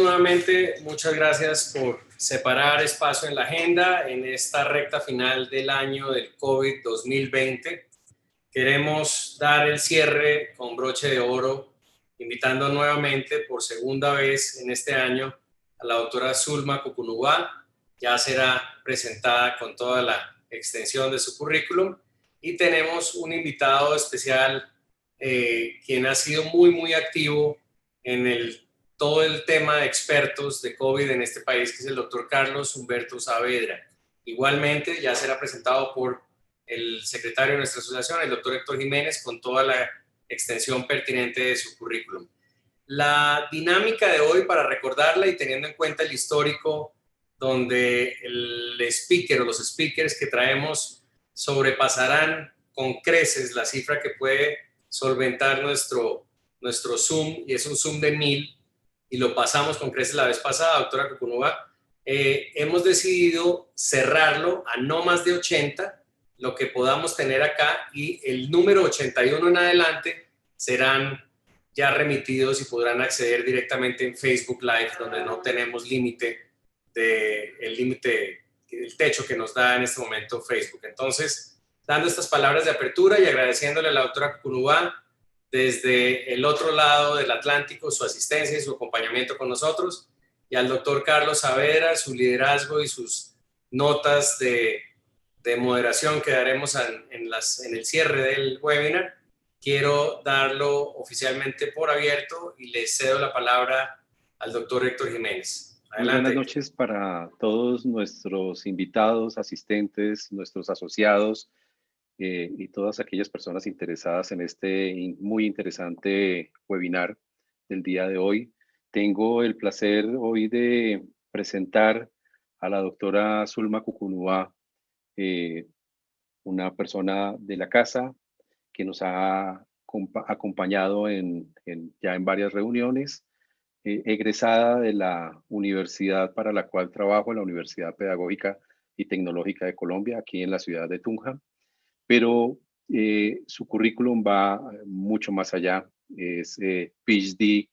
nuevamente, muchas gracias por separar espacio en la agenda en esta recta final del año del COVID 2020. Queremos dar el cierre con broche de oro, invitando nuevamente por segunda vez en este año a la doctora Zulma Cucunubá. Ya será presentada con toda la extensión de su currículum. Y tenemos un invitado especial, quien ha sido muy activo en todo el tema de expertos de COVID en este país, que es el doctor Carlos Humberto Saavedra. Igualmente, ya será presentado por el secretario de nuestra asociación, el doctor Héctor Jiménez, con toda la extensión pertinente de su currículum. La dinámica de hoy, para recordarla y teniendo en cuenta el histórico, donde el speaker o los speakers que traemos sobrepasarán con creces la cifra que puede solventar nuestro Zoom, y es un Zoom de 1000, y lo pasamos con creces la vez pasada, doctora Cucunubá. Hemos decidido cerrarlo a no más de 80, lo que podamos tener acá, y el número 81 en adelante serán ya remitidos y podrán acceder directamente en Facebook Live, donde no tenemos límite, el techo que nos da en este momento Facebook. Entonces, dando estas palabras de apertura y agradeciéndole a la doctora Cucunubá desde el otro lado del Atlántico su asistencia y su acompañamiento con nosotros, y al doctor Carlos Saavedra su liderazgo y sus notas de moderación que daremos en el cierre del webinar. Quiero darlo oficialmente por abierto y le cedo la palabra al doctor Héctor Jiménez. Adelante. Buenas noches para todos nuestros invitados, asistentes, nuestros asociados y todas aquellas personas interesadas en este muy interesante webinar del día de hoy. Tengo el placer hoy de presentar a la doctora Zulma Cucunubá, una persona de la casa que nos ha acompañado ya en varias reuniones, egresada de la universidad para la cual trabajo, la Universidad Pedagógica y Tecnológica de Colombia, aquí en la ciudad de Tunja, pero su currículum va mucho más allá. Es PhD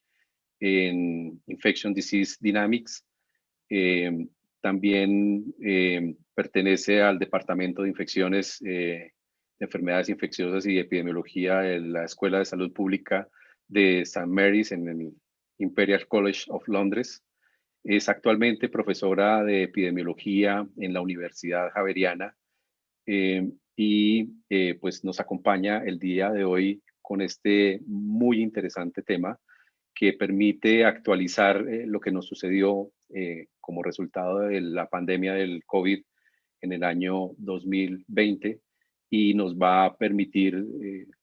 en Infection Disease Dynamics. También pertenece al Departamento de Infecciones, de Enfermedades Infecciosas y Epidemiología de la Escuela de Salud Pública de St. Mary's en el Imperial College of Londres. Es actualmente profesora de epidemiología en la Universidad Javeriana pues nos acompaña el día de hoy con este muy interesante tema que permite actualizar lo que nos sucedió como resultado de la pandemia del COVID en el año 2020, y nos va a permitir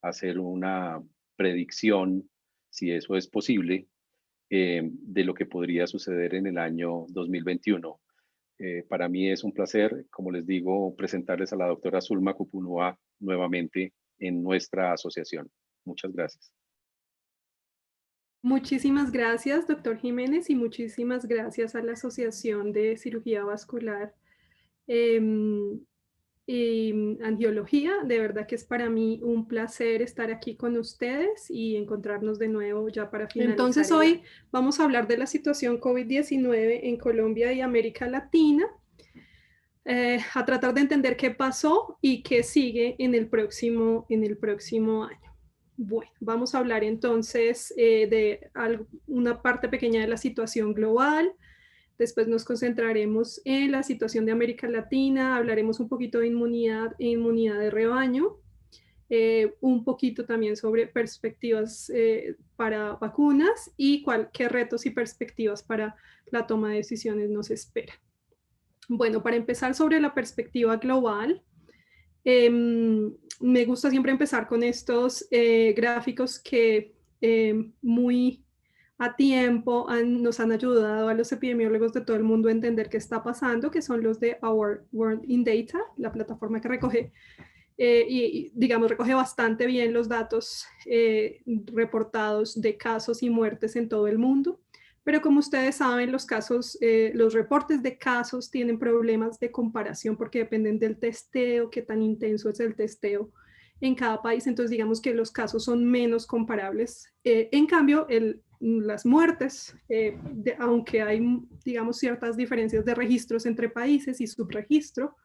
hacer una predicción, si eso es posible, de lo que podría suceder en el año 2021. Para mí es un placer, como les digo, presentarles a la doctora Zulma Cucunubá nuevamente en nuestra asociación. Muchas gracias. Muchísimas gracias, doctor Jiménez, y muchísimas gracias a la Asociación de Cirugía Vascular y Angiología. De verdad que es para mí un placer estar aquí con ustedes y encontrarnos de nuevo ya para finalizar. Entonces hoy vamos a hablar de la situación COVID-19 en Colombia y América Latina, a tratar de entender qué pasó y qué sigue en el próximo año. Bueno, vamos a hablar entonces de una parte pequeña de la situación global. Después nos concentraremos en la situación de América Latina, hablaremos un poquito de inmunidad de rebaño, un poquito también sobre perspectivas para vacunas y qué retos y perspectivas para la toma de decisiones nos espera. Bueno, para empezar sobre la perspectiva global, me gusta siempre empezar con estos gráficos que muy a tiempo nos han ayudado a los epidemiólogos de todo el mundo a entender qué está pasando, que son los de Our World in Data, la plataforma que recoge, digamos, recoge bastante bien los datos reportados de casos y muertes en todo el mundo. Pero como ustedes saben, los reportes de casos tienen problemas de comparación porque dependen del testeo, qué tan intenso es el testeo en cada país. Entonces digamos que los casos son menos comparables. En cambio, las muertes, aunque hay, digamos, ciertas diferencias de registros entre países y subregistro,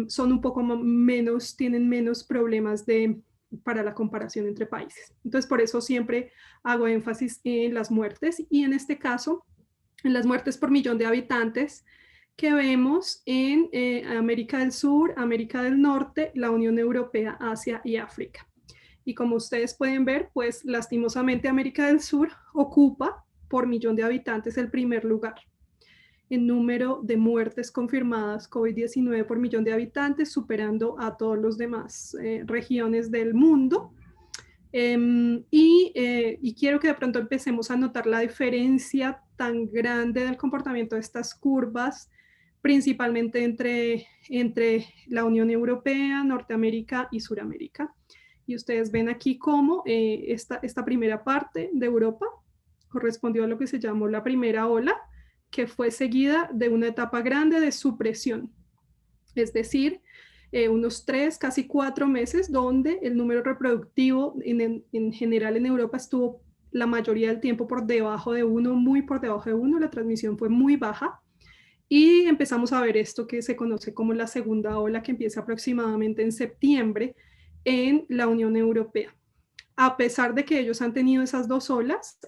son un poco menos, tienen menos problemas para la comparación entre países. Entonces, por eso siempre hago énfasis en las muertes, y en este caso, en las muertes por millón de habitantes que vemos en América del Sur, América del Norte, la Unión Europea, Asia y África. Y como ustedes pueden ver, pues lastimosamente América del Sur ocupa por millón de habitantes el primer lugar en número de muertes confirmadas COVID-19 por millón de habitantes, superando a todas las demás regiones del mundo. Y quiero que de pronto empecemos a notar la diferencia tan grande del comportamiento de estas curvas, principalmente entre la Unión Europea, Norteamérica y Suramérica. Y ustedes ven aquí cómo esta primera parte de Europa correspondió a lo que se llamó la primera ola, que fue seguida de una etapa grande de supresión, es decir, unos 3, casi 4 meses, donde el número reproductivo en general en Europa estuvo la mayoría del tiempo por debajo de 1, muy por debajo de 1, la transmisión fue muy baja, y empezamos a ver esto que se conoce como la segunda ola, que empieza aproximadamente en septiembre en la Unión Europea. A pesar de que ellos han tenido esas 2 olas,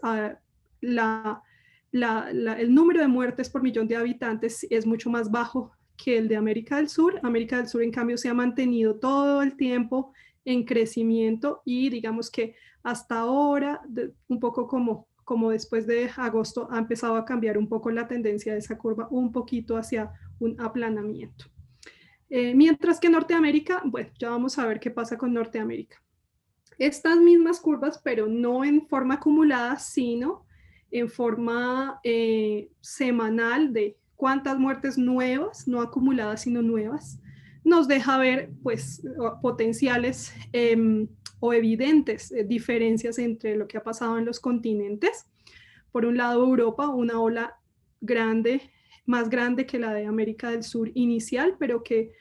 el número de muertes por millón de habitantes es mucho más bajo que el de América del Sur. América del Sur, en cambio, se ha mantenido todo el tiempo en crecimiento, y digamos que hasta ahora, un poco como después de agosto, ha empezado a cambiar un poco la tendencia de esa curva, un poquito hacia un aplanamiento. Mientras que Norteamérica, bueno, ya vamos a ver qué pasa con Norteamérica. Estas mismas curvas, pero no en forma acumulada, sino en forma semanal, de cuántas muertes nuevas, no acumuladas sino nuevas, nos deja ver pues potenciales o evidentes diferencias entre lo que ha pasado en los continentes. Por un lado, Europa, una ola grande, más grande que la de América del Sur inicial, pero que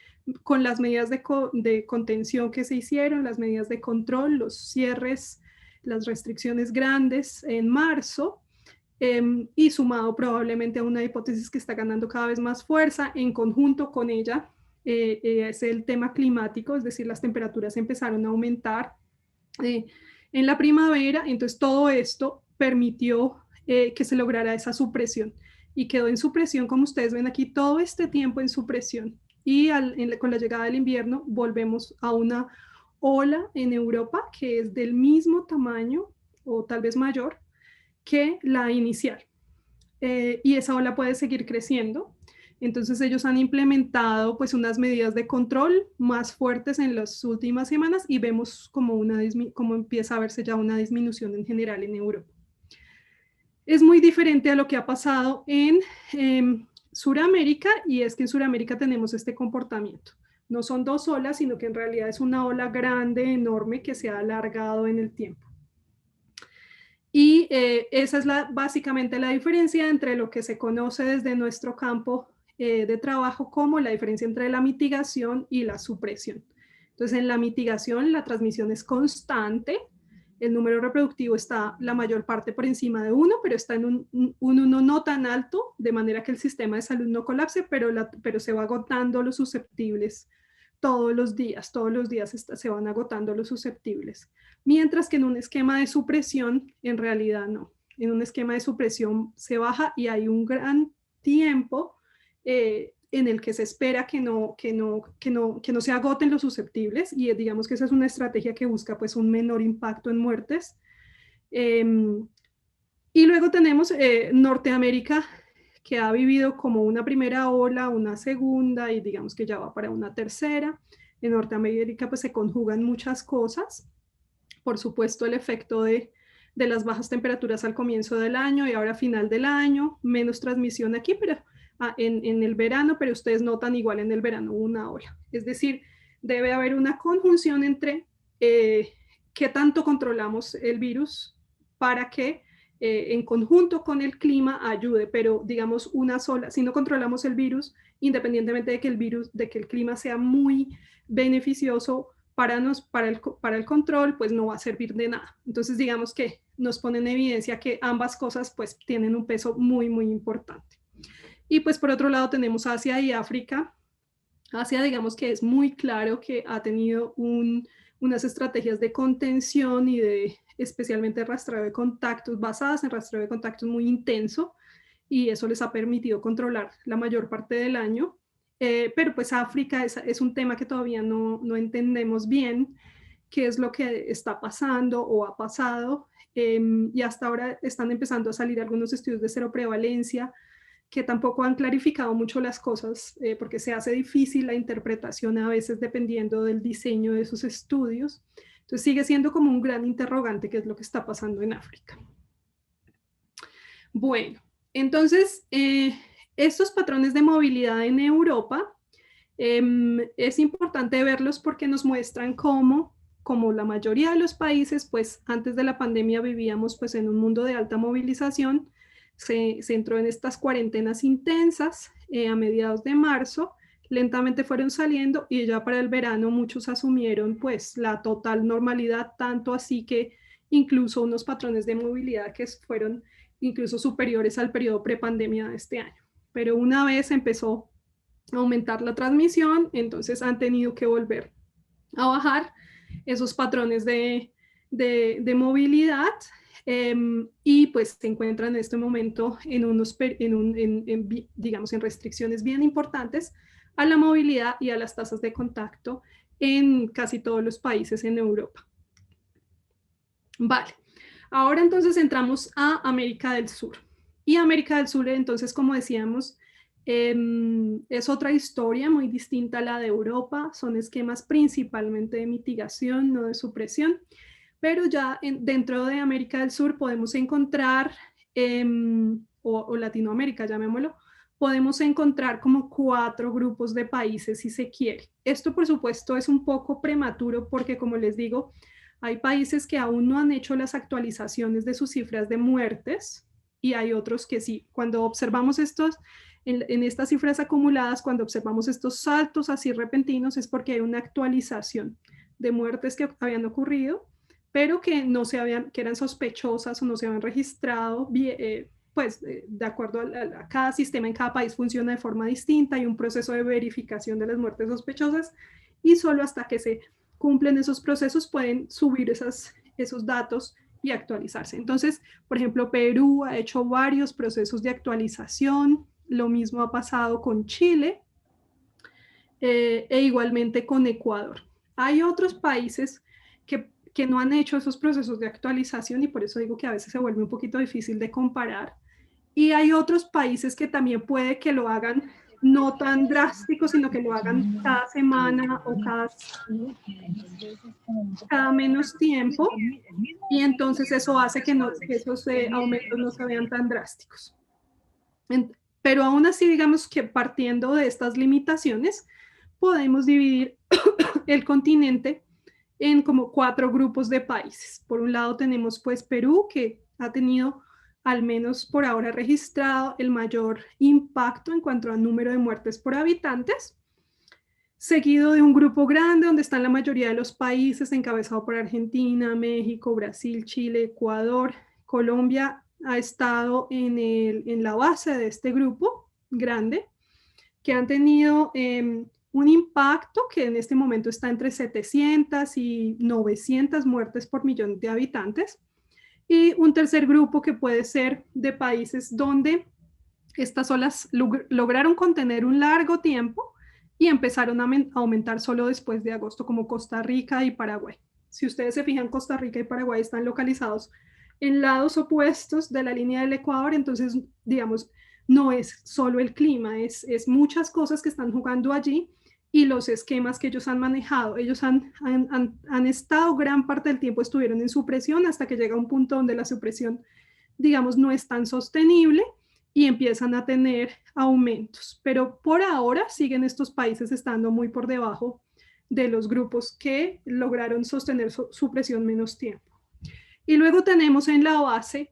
con las medidas de contención que se hicieron, las medidas de control, los cierres, las restricciones grandes en marzo, y sumado probablemente a una hipótesis que está ganando cada vez más fuerza, en conjunto con ella, es el tema climático, es decir, las temperaturas empezaron a aumentar en la primavera. Entonces todo esto permitió que se lograra esa supresión, y quedó en supresión, como ustedes ven aquí, todo este tiempo en supresión, y con la llegada del invierno volvemos a una ola en Europa que es del mismo tamaño o tal vez mayor que la inicial, y esa ola puede seguir creciendo. Entonces ellos han implementado pues unas medidas de control más fuertes en las últimas semanas, y vemos como empieza a verse ya una disminución en general en Europa. Es muy diferente a lo que ha pasado en Suramérica, y es que en Suramérica tenemos este comportamiento. No son 2 olas, sino que en realidad es una ola grande, enorme, que se ha alargado en el tiempo. Y esa es básicamente la diferencia entre lo que se conoce desde nuestro campo de trabajo como la diferencia entre la mitigación y la supresión. Entonces, en la mitigación la transmisión es constante, el número reproductivo está la mayor parte por encima de 1, pero está en un 1 no tan alto, de manera que el sistema de salud no colapse, pero se va agotando los susceptibles todos los días se van agotando los susceptibles. Mientras que en un esquema de supresión, en realidad no. En un esquema de supresión se baja, y hay un gran tiempo en el que se espera que no se agoten los susceptibles, y digamos que esa es una estrategia que busca pues un menor impacto en muertes. Y luego tenemos Norteamérica, que ha vivido como una primera ola, una segunda, y digamos que ya va para una tercera. En Norteamérica pues se conjugan muchas cosas. Por supuesto, el efecto de las bajas temperaturas al comienzo del año y ahora a final del año, menos transmisión aquí, pero en el verano, pero ustedes notan igual en el verano una ola. Es decir, debe haber una conjunción entre qué tanto controlamos el virus para que en conjunto con el clima ayude, pero digamos una sola, si no controlamos el virus, independientemente de que el clima sea muy beneficioso para el control, pues no va a servir de nada. Entonces digamos que nos pone en evidencia que ambas cosas pues tienen un peso muy, muy importante. Y pues por otro lado tenemos Asia y África. Asia, digamos que es muy claro que ha tenido unas estrategias de contención y de especialmente rastreo de contactos, basadas en rastreo de contactos muy intenso, y eso les ha permitido controlar la mayor parte del año. Pero pues África es un tema que todavía no entendemos bien qué es lo que está pasando o ha pasado, y hasta ahora están empezando a salir algunos estudios de seroprevalencia que tampoco han clarificado mucho las cosas, porque se hace difícil la interpretación a veces dependiendo del diseño de esos estudios. Entonces sigue siendo como un gran interrogante qué es lo que está pasando en África. Bueno, entonces estos patrones de movilidad en Europa es importante verlos porque nos muestran cómo, como la mayoría de los países, pues antes de la pandemia vivíamos pues en un mundo de alta movilización. Se entró en estas cuarentenas intensas a mediados de marzo, lentamente fueron saliendo y ya para el verano muchos asumieron pues la total normalidad, tanto así que incluso unos patrones de movilidad que fueron incluso superiores al periodo prepandemia de este año. Pero una vez empezó a aumentar la transmisión, entonces han tenido que volver a bajar esos patrones de movilidad. Y pues se encuentran en este momento digamos, en restricciones bien importantes a la movilidad y a las tasas de contacto en casi todos los países en Europa. Vale, ahora entonces entramos a América del Sur. Y América del Sur, entonces, como decíamos, es otra historia muy distinta a la de Europa, son esquemas principalmente de mitigación, no de supresión. Pero ya dentro de América del Sur podemos encontrar, o Latinoamérica, llamémoslo, podemos encontrar como 4 grupos de países si se quiere. Esto, por supuesto, es un poco prematuro porque, como les digo, hay países que aún no han hecho las actualizaciones de sus cifras de muertes y hay otros que sí. Cuando observamos en estas cifras acumuladas, cuando observamos estos saltos así repentinos, es porque hay una actualización de muertes que habían ocurrido, pero que que eran sospechosas o no se habían registrado, pues de acuerdo a cada sistema en cada país funciona de forma distinta, hay un proceso de verificación de las muertes sospechosas y solo hasta que se cumplen esos procesos pueden subir esos datos y actualizarse. Entonces, por ejemplo, Perú ha hecho varios procesos de actualización, lo mismo ha pasado con Chile e igualmente con Ecuador. Hay otros países que no han hecho esos procesos de actualización y por eso digo que a veces se vuelve un poquito difícil de comparar. Y hay otros países que también puede que lo hagan no tan drástico, sino que lo hagan cada semana o cada menos tiempo. Y entonces eso hace que esos aumentos no se vean tan drásticos. Pero aún así, digamos que partiendo de estas limitaciones, podemos dividir el continente en como 4 grupos de países. Por un lado tenemos pues Perú, que ha tenido al menos por ahora registrado el mayor impacto en cuanto al número de muertes por habitantes, seguido de un grupo grande donde están la mayoría de los países, encabezado por Argentina, México, Brasil, Chile, Ecuador. Colombia ha estado en la base de este grupo grande, que han tenido un impacto que en este momento está entre 700 y 900 muertes por millón de habitantes. Y un tercer grupo que puede ser de países donde estas olas lograron contener un largo tiempo y empezaron a aumentar solo después de agosto, como Costa Rica y Paraguay. Si ustedes se fijan, Costa Rica y Paraguay están localizados en lados opuestos de la línea del Ecuador, entonces, digamos, no es solo el clima, es muchas cosas que están jugando allí y los esquemas que ellos han manejado. Ellos han estado gran parte del tiempo, estuvieron en supresión hasta que llega un punto donde la supresión, digamos, no es tan sostenible y empiezan a tener aumentos. Pero por ahora siguen estos países estando muy por debajo de los grupos que lograron sostener su presión menos tiempo. Y luego tenemos en la base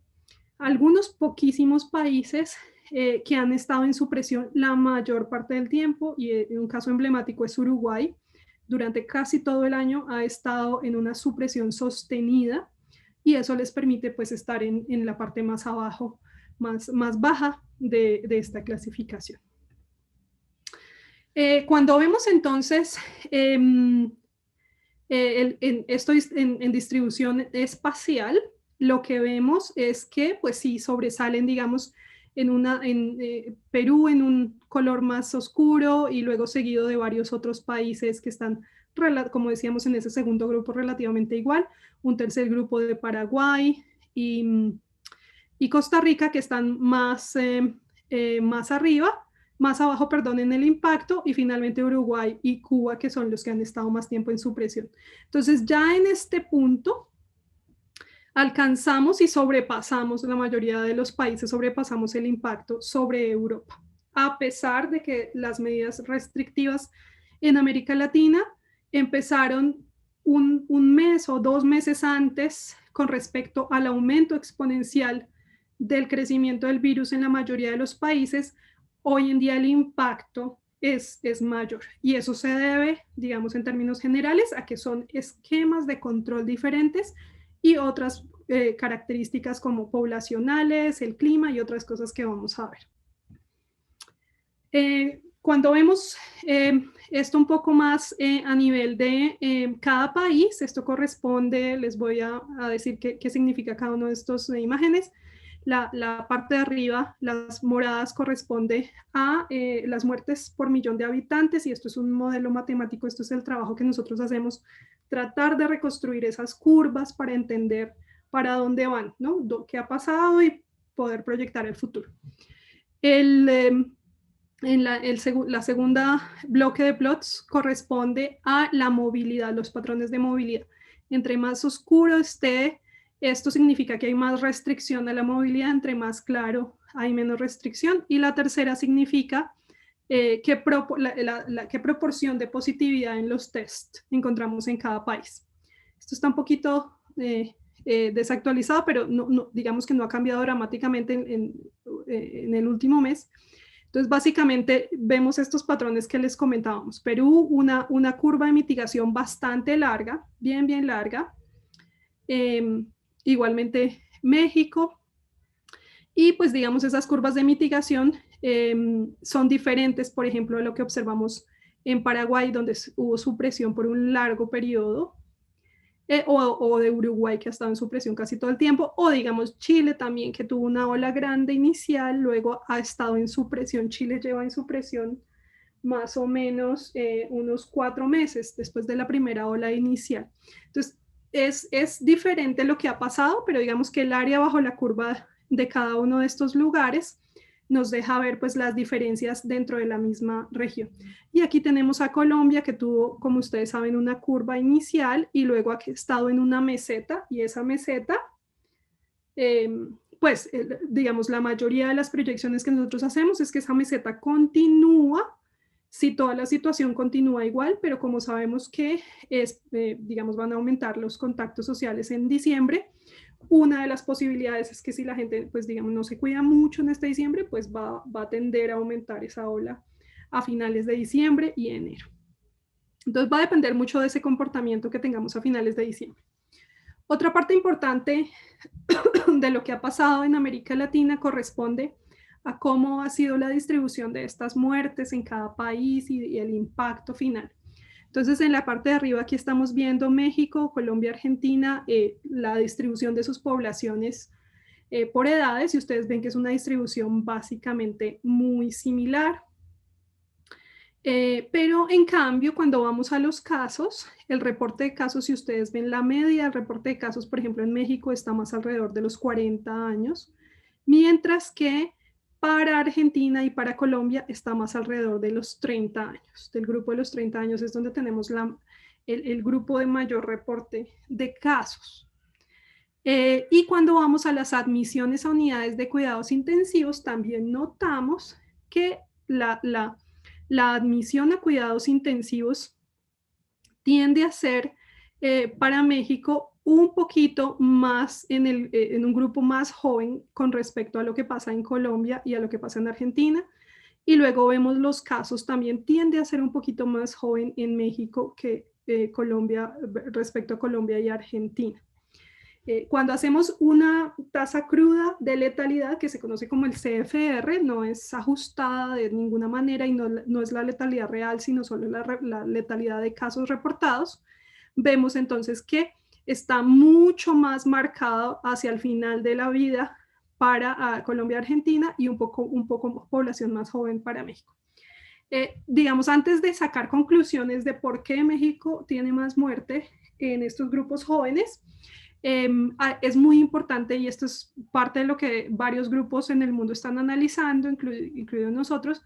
algunos poquísimos países que han estado en supresión la mayor parte del tiempo, y un caso emblemático es Uruguay. Durante casi todo el año ha estado en una supresión sostenida y eso les permite pues estar en la parte más abajo, más baja de esta clasificación. Cuando vemos entonces esto en distribución espacial, lo que vemos es que pues sí sobresalen, digamos, en Perú en un color más oscuro y luego seguido de varios otros países que están, como decíamos, en ese segundo grupo relativamente igual, un tercer grupo de Paraguay y Costa Rica que están más arriba, más abajo, perdón, en el impacto, y finalmente Uruguay y Cuba, que son los que han estado más tiempo en supresión. Entonces, ya en este punto, alcanzamos y sobrepasamos, la mayoría de los países sobrepasamos el impacto sobre Europa, a pesar de que las medidas restrictivas en América Latina empezaron un mes o 2 meses antes con respecto al aumento exponencial del crecimiento del virus en la mayoría de los países. Hoy en día el impacto es mayor y eso se debe, digamos en términos generales, a que son esquemas de control diferentes y otras características como poblacionales, el clima y otras cosas que vamos a ver. Cuando vemos esto un poco más a nivel de cada país, esto corresponde, les voy a decir qué significa cada una de estas imágenes. La parte de arriba, las moradas, corresponde a las muertes por millón de habitantes, y esto es un modelo matemático, esto es el trabajo que nosotros hacemos, tratar de reconstruir esas curvas para entender para dónde van, ¿no? ¿Qué ha pasado? Y poder proyectar el futuro. La segunda bloque de plots corresponde a la movilidad, los patrones de movilidad. Entre más oscuro esté, esto significa que hay más restricción a la movilidad, entre más claro hay menos restricción. Y la tercera significa qué proporción de positividad en los test encontramos en cada país. Esto está un poquito desactualizado, pero digamos que no ha cambiado dramáticamente en el último mes. Entonces, básicamente, vemos estos patrones que les comentábamos. Perú, una curva de mitigación bastante larga, bien larga. Igualmente México, y pues digamos esas curvas de mitigación son diferentes, por ejemplo, de lo que observamos en Paraguay, donde hubo supresión por un largo periodo, o de Uruguay, que ha estado en supresión casi todo el tiempo, o digamos Chile también, que tuvo una ola grande inicial, luego ha estado en supresión. Chile lleva en supresión más o menos unos 4 meses después de la primera ola inicial. Entonces, es diferente lo que ha pasado, pero digamos que el área bajo la curva de cada uno de estos lugares nos deja ver pues las diferencias dentro de la misma región. Y aquí tenemos a Colombia, que tuvo, como ustedes saben, una curva inicial y luego ha estado en una meseta, y esa meseta, digamos, la mayoría de las proyecciones que nosotros hacemos es que esa meseta continúa si toda la situación continúa igual, pero como sabemos que digamos, van a aumentar los contactos sociales en diciembre, una de las posibilidades es que si la gente, pues digamos, no se cuida mucho en este diciembre, pues va a tender a aumentar esa ola a finales de diciembre y enero. Entonces va a depender mucho de ese comportamiento que tengamos a finales de diciembre. Otra parte importante de lo que ha pasado en América Latina corresponde a cómo ha sido la distribución de estas muertes en cada país y el impacto final. Entonces, en la parte de arriba aquí estamos viendo México, Colombia, Argentina, la distribución de sus poblaciones por edades, y ustedes ven que es una distribución básicamente muy similar. Pero en cambio, cuando vamos a los casos, el reporte de casos, si ustedes ven la media del reporte de casos, por ejemplo, en México está más alrededor de los 40 años, mientras que para Argentina y para Colombia está más alrededor de los 30 años. Del grupo de los 30 años es donde tenemos el grupo de mayor reporte de casos. Y cuando vamos a las admisiones a unidades de cuidados intensivos, también notamos que la admisión a cuidados intensivos tiende a ser para México un poquito más en un grupo más joven con respecto a lo que pasa en Colombia y a lo que pasa en Argentina. Y luego vemos los casos, también tiende a ser un poquito más joven en México que Colombia, respecto a Colombia y Argentina. Cuando hacemos una tasa cruda de letalidad, que se conoce como el CFR, no es ajustada de ninguna manera y no es la letalidad real, sino solo la letalidad de casos reportados, vemos entonces que está mucho más marcado hacia el final de la vida para Colombia y Argentina y un poco población más joven para México. Digamos, antes de sacar conclusiones de por qué México tiene más muerte en estos grupos jóvenes, es muy importante, y esto es parte de lo que varios grupos en el mundo están analizando, incluidos nosotros,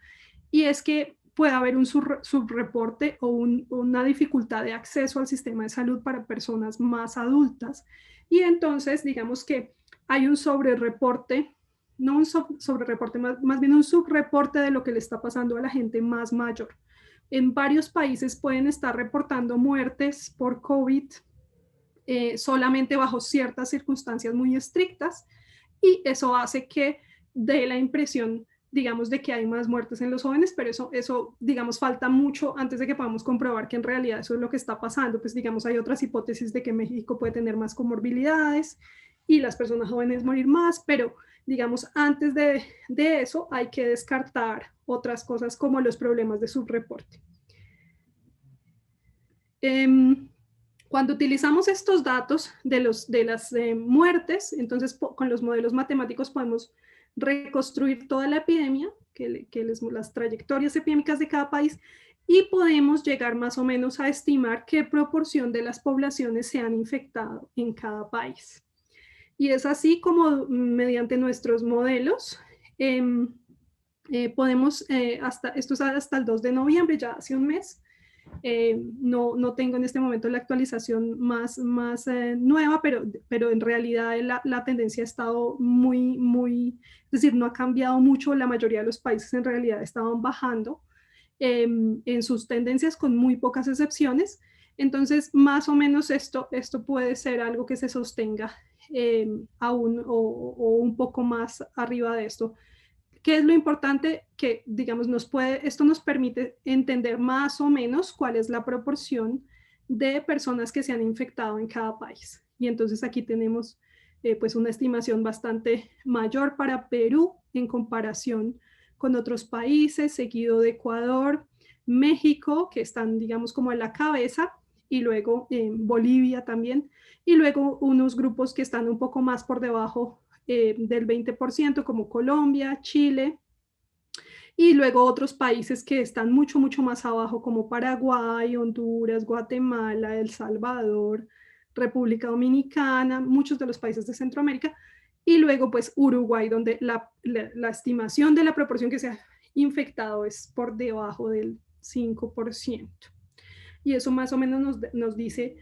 y es que puede haber un subreporte o una dificultad de acceso al sistema de salud para personas más adultas. Y entonces, digamos que hay un sobrereporte, no un sobrereporte, más bien un subreporte de lo que le está pasando a la gente más mayor. En varios países pueden estar reportando muertes por COVID solamente bajo ciertas circunstancias muy estrictas, y eso hace que dé la impresión, digamos, de que hay más muertes en los jóvenes, pero eso, digamos, falta mucho antes de que podamos comprobar que en realidad eso es lo que está pasando. Pues, digamos, hay otras hipótesis de que México puede tener más comorbilidades y las personas jóvenes morir más, pero, digamos, antes de eso hay que descartar otras cosas como los problemas de subreporte. Cuando utilizamos estos datos de las muertes, entonces con los modelos matemáticos podemos reconstruir toda la epidemia, las trayectorias epidémicas de cada país, y podemos llegar más o menos a estimar qué proporción de las poblaciones se han infectado en cada país. Y es así como mediante nuestros modelos podemos, esto es hasta el 2 de noviembre, ya hace un mes. No tengo en este momento la actualización más nueva, pero en realidad la tendencia ha estado es decir, no ha cambiado mucho. La mayoría de los países en realidad estaban bajando en sus tendencias, con muy pocas excepciones. Entonces, más o menos esto puede ser algo que se sostenga aún o un poco más arriba de esto. ¿Qué es lo importante? Que, digamos, esto nos permite entender más o menos cuál es la proporción de personas que se han infectado en cada país. Y entonces aquí tenemos pues una estimación bastante mayor para Perú en comparación con otros países, seguido de Ecuador, México, que están, digamos, como a la cabeza, y luego Bolivia también, y luego unos grupos que están un poco más por debajo del 20%, como Colombia, Chile, y luego otros países que están mucho más abajo, como Paraguay, Honduras, Guatemala, El Salvador, República Dominicana, muchos de los países de Centroamérica, y luego pues Uruguay, donde la estimación de la proporción que se ha infectado es por debajo del 5%. Y eso más o menos nos dice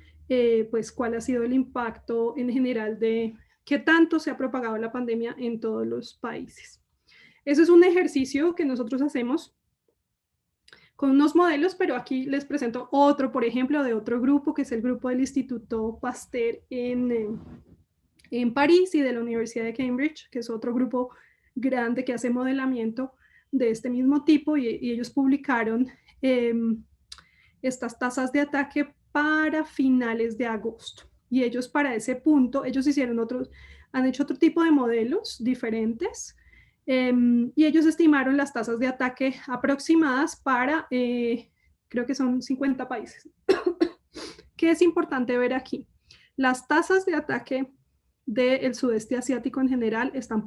pues cuál ha sido el impacto en general de qué tanto se ha propagado la pandemia en todos los países. Eso es un ejercicio que nosotros hacemos con unos modelos, pero aquí les presento otro, por ejemplo, de otro grupo, que es el grupo del Instituto Pasteur en París y de la Universidad de Cambridge, que es otro grupo grande que hace modelamiento de este mismo tipo, y ellos publicaron estas tasas de ataque para finales de agosto. Y ellos para ese punto, ellos han hecho otro tipo de modelos diferentes, y ellos estimaron las tasas de ataque aproximadas para, creo que son 50 países. ¿Qué es importante ver aquí? Las tasas de ataque del sudeste asiático en general están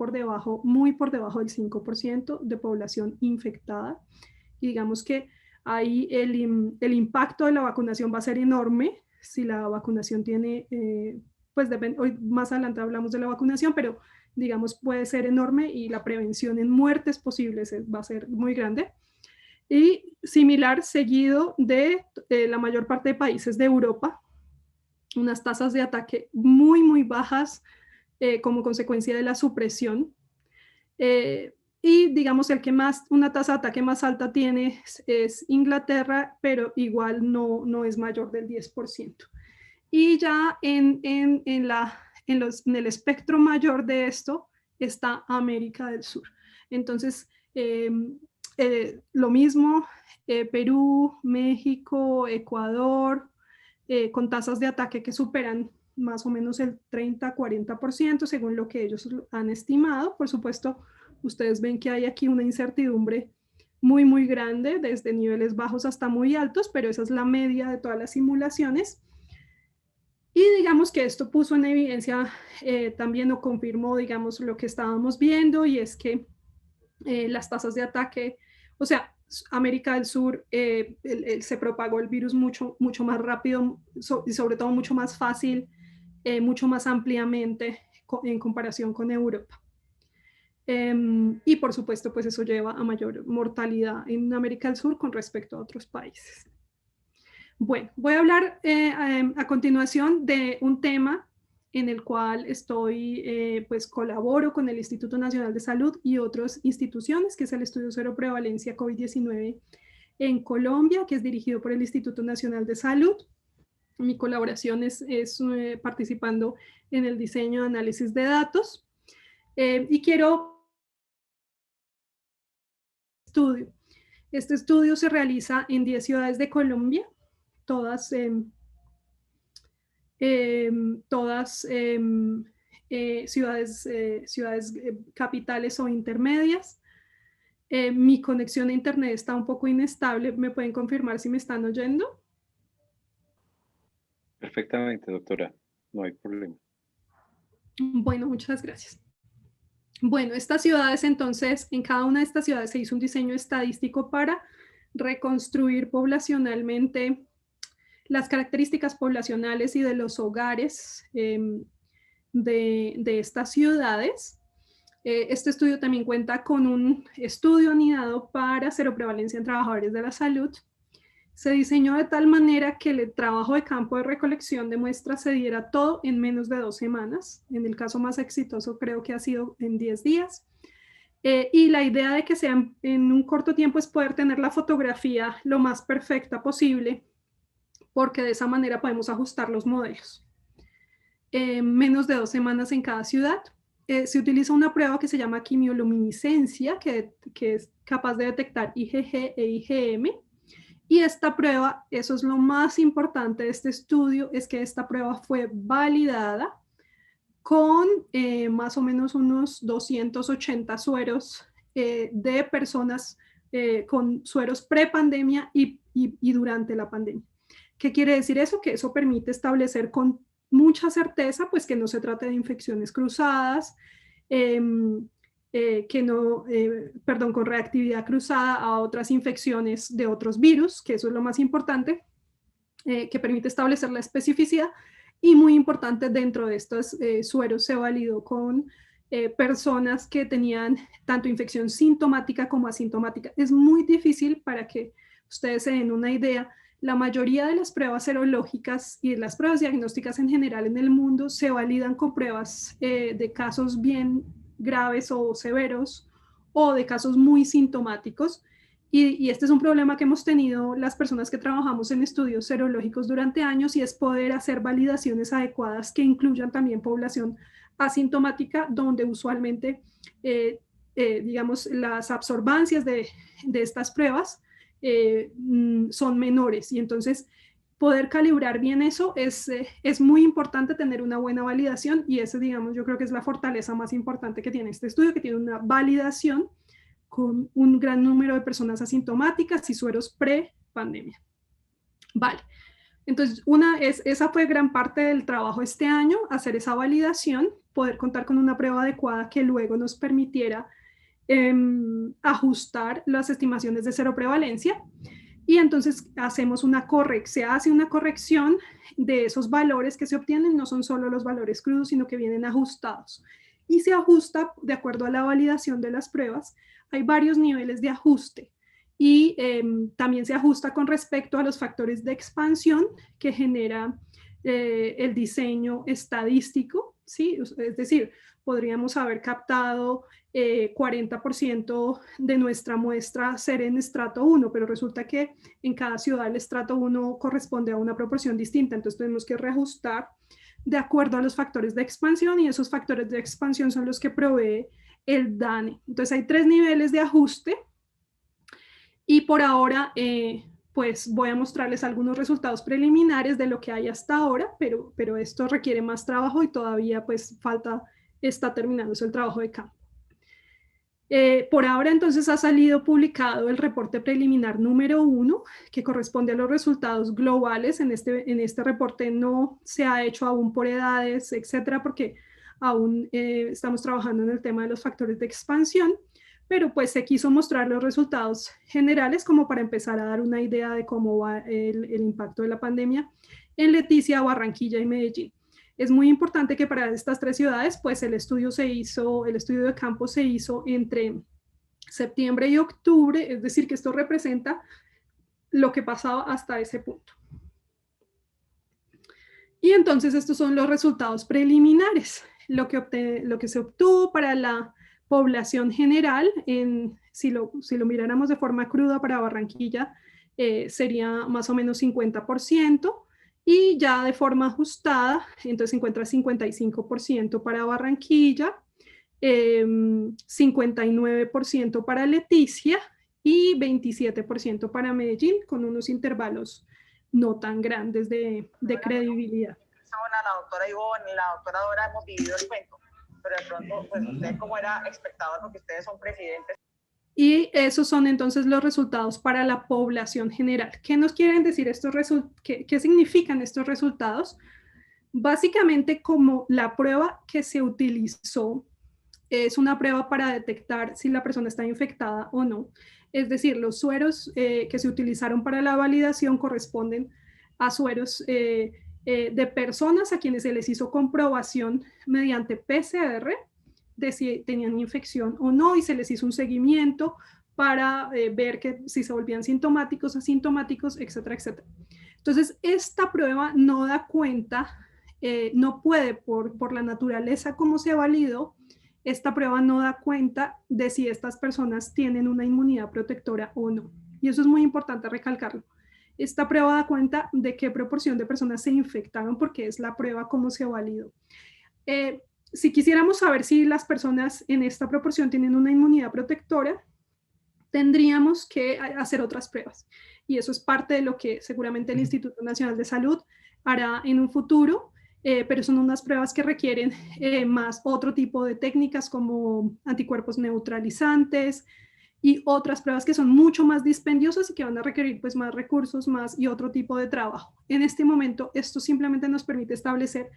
muy por debajo del 5% de población infectada. Y digamos que ahí el impacto de la vacunación va a ser enorme. Si la vacunación tiene, pues hoy más adelante hablamos de la vacunación, pero digamos puede ser enorme, y la prevención en muertes posibles va a ser muy grande. Y similar, seguido de la mayor parte de países de Europa, unas tasas de ataque muy bajas como consecuencia de la supresión. Y digamos una tasa de ataque más alta tiene es Inglaterra, pero igual no es mayor del 10%. Y ya en el espectro mayor de esto está América del Sur. Entonces, lo mismo, Perú, México, Ecuador, con tasas de ataque que superan más o menos el 30-40%, según lo que ellos han estimado. Por supuesto, ustedes ven que hay aquí una incertidumbre muy grande, desde niveles bajos hasta muy altos, pero esa es la media de todas las simulaciones. Y digamos que esto puso en evidencia también, o confirmó, digamos, lo que estábamos viendo, y es que las tasas de ataque, o sea, América del Sur se propagó el virus mucho más rápido y sobre todo mucho más fácil, mucho más ampliamente en comparación con Europa. Y por supuesto, pues eso lleva a mayor mortalidad en América del Sur con respecto a otros países. Bueno, voy a hablar a continuación de un tema en el cual pues colaboro con el Instituto Nacional de Salud y otras instituciones, que es el Estudio Cero Prevalencia COVID-19 en Colombia, que es dirigido por el Instituto Nacional de Salud. Mi colaboración es participando en el diseño de análisis de datos. Y quiero... Este estudio se realiza en 10 ciudades de Colombia, todas ciudades capitales o intermedias. Mi conexión a internet está un poco inestable. ¿Me pueden confirmar si me están oyendo? Perfectamente, doctora. No hay problema. Bueno, muchas gracias. Bueno, estas ciudades, entonces, en cada una de estas ciudades se hizo un diseño estadístico para reconstruir poblacionalmente las características poblacionales y de los hogares de estas ciudades. Este estudio también cuenta con un estudio anidado para seroprevalencia en trabajadores de la salud. Se diseñó de tal manera que el trabajo de campo de recolección de muestras se diera todo en menos de 2 semanas. En el caso más exitoso creo que ha sido en 10 días. Y la idea de que sea en un corto tiempo es poder tener la fotografía lo más perfecta posible, porque de esa manera podemos ajustar los modelos. Menos de 2 semanas en cada ciudad. Se utiliza una prueba que se llama quimioluminiscencia, que es capaz de detectar IgG e IgM. Y esta prueba, eso es lo más importante de este estudio, es que esta prueba fue validada con más o menos unos 280 sueros de personas con sueros pre-pandemia y durante la pandemia. ¿Qué quiere decir eso? Que eso permite establecer con mucha certeza, pues, que no se trata de infecciones cruzadas, con reactividad cruzada a otras infecciones de otros virus, que eso es lo más importante, que permite establecer la especificidad. Y muy importante, dentro de estos sueros se validó con personas que tenían tanto infección sintomática como asintomática. Es muy difícil, para que ustedes se den una idea, la mayoría de las pruebas serológicas y de las pruebas diagnósticas en general en el mundo se validan con pruebas de casos bien graves o severos, o de casos muy sintomáticos. Y este es un problema que hemos tenido las personas que trabajamos en estudios serológicos durante años, y es poder hacer validaciones adecuadas que incluyan también población asintomática, donde usualmente, digamos, las absorbancias de estas pruebas son menores. Y entonces poder calibrar bien eso es muy importante, tener una buena validación, y ese, digamos, yo creo que es la fortaleza más importante que tiene este estudio, que tiene una validación con un gran número de personas asintomáticas y sueros pre-pandemia. Vale, entonces esa fue gran parte del trabajo este año, hacer esa validación, poder contar con una prueba adecuada que luego nos permitiera ajustar las estimaciones de cero prevalencia. Y entonces se hace una corrección de esos valores que se obtienen. No son solo los valores crudos, sino que vienen ajustados. Y se ajusta de acuerdo a la validación de las pruebas. Hay varios niveles de ajuste. Y también se ajusta con respecto a los factores de expansión que genera el diseño estadístico, ¿sí? Es decir, podríamos haber captado 40% de nuestra muestra ser en estrato 1, pero resulta que en cada ciudad el estrato 1 corresponde a una proporción distinta, entonces tenemos que reajustar de acuerdo a los factores de expansión, y esos factores de expansión son los que provee el DANE. Entonces hay 3 niveles de ajuste, y por ahora pues voy a mostrarles algunos resultados preliminares de lo que hay hasta ahora, pero esto requiere más trabajo y todavía pues está terminándose el trabajo de campo. Por ahora entonces ha salido publicado el reporte preliminar número 1, que corresponde a los resultados globales. En este reporte no se ha hecho aún por edades, etcétera, porque aún estamos trabajando en el tema de los factores de expansión, pero pues se quiso mostrar los resultados generales como para empezar a dar una idea de cómo va el impacto de la pandemia en Leticia, Barranquilla y Medellín. Es muy importante que para estas 3 ciudades, pues el estudio de campo se hizo entre septiembre y octubre, es decir, que esto representa lo que pasaba hasta ese punto. Y entonces estos son los resultados preliminares, lo que se obtuvo para la población general, si lo miráramos de forma cruda para Barranquilla, sería más o menos 50%, y ya de forma ajustada, entonces se encuentra 55% para Barranquilla, 59% para Leticia y 27% para Medellín, con unos intervalos no tan grandes de credibilidad. La doctora Ivonne y la doctora Dora hemos vivido el cuento, pero de pronto, pues usted como era espectador, porque ustedes son presidentes. Y esos son entonces los resultados para la población general. ¿Qué nos quieren decir estos resultados? ¿Qué significan estos resultados? Básicamente, como la prueba que se utilizó es una prueba para detectar si la persona está infectada o no. Es decir, los sueros que se utilizaron para la validación corresponden a sueros de personas a quienes se les hizo comprobación mediante PCR de si tenían infección o no, y se les hizo un seguimiento para ver si se volvían sintomáticos, asintomáticos, etcétera, etcétera. Entonces, esta prueba no da cuenta, no puede, por la naturaleza como se validó, esta prueba no da cuenta de si estas personas tienen una inmunidad protectora o no. Y eso es muy importante recalcarlo. Esta prueba da cuenta de qué proporción de personas se infectaron, porque es la prueba como se validó. Si quisiéramos saber si las personas en esta proporción tienen una inmunidad protectora, tendríamos que hacer otras pruebas. Y eso es parte de lo que seguramente el Instituto Nacional de Salud hará en un futuro, pero son unas pruebas que requieren más otro tipo de técnicas como anticuerpos neutralizantes y otras pruebas que son mucho más dispendiosas y que van a requerir pues más recursos y otro tipo de trabajo. En este momento, esto simplemente nos permite establecer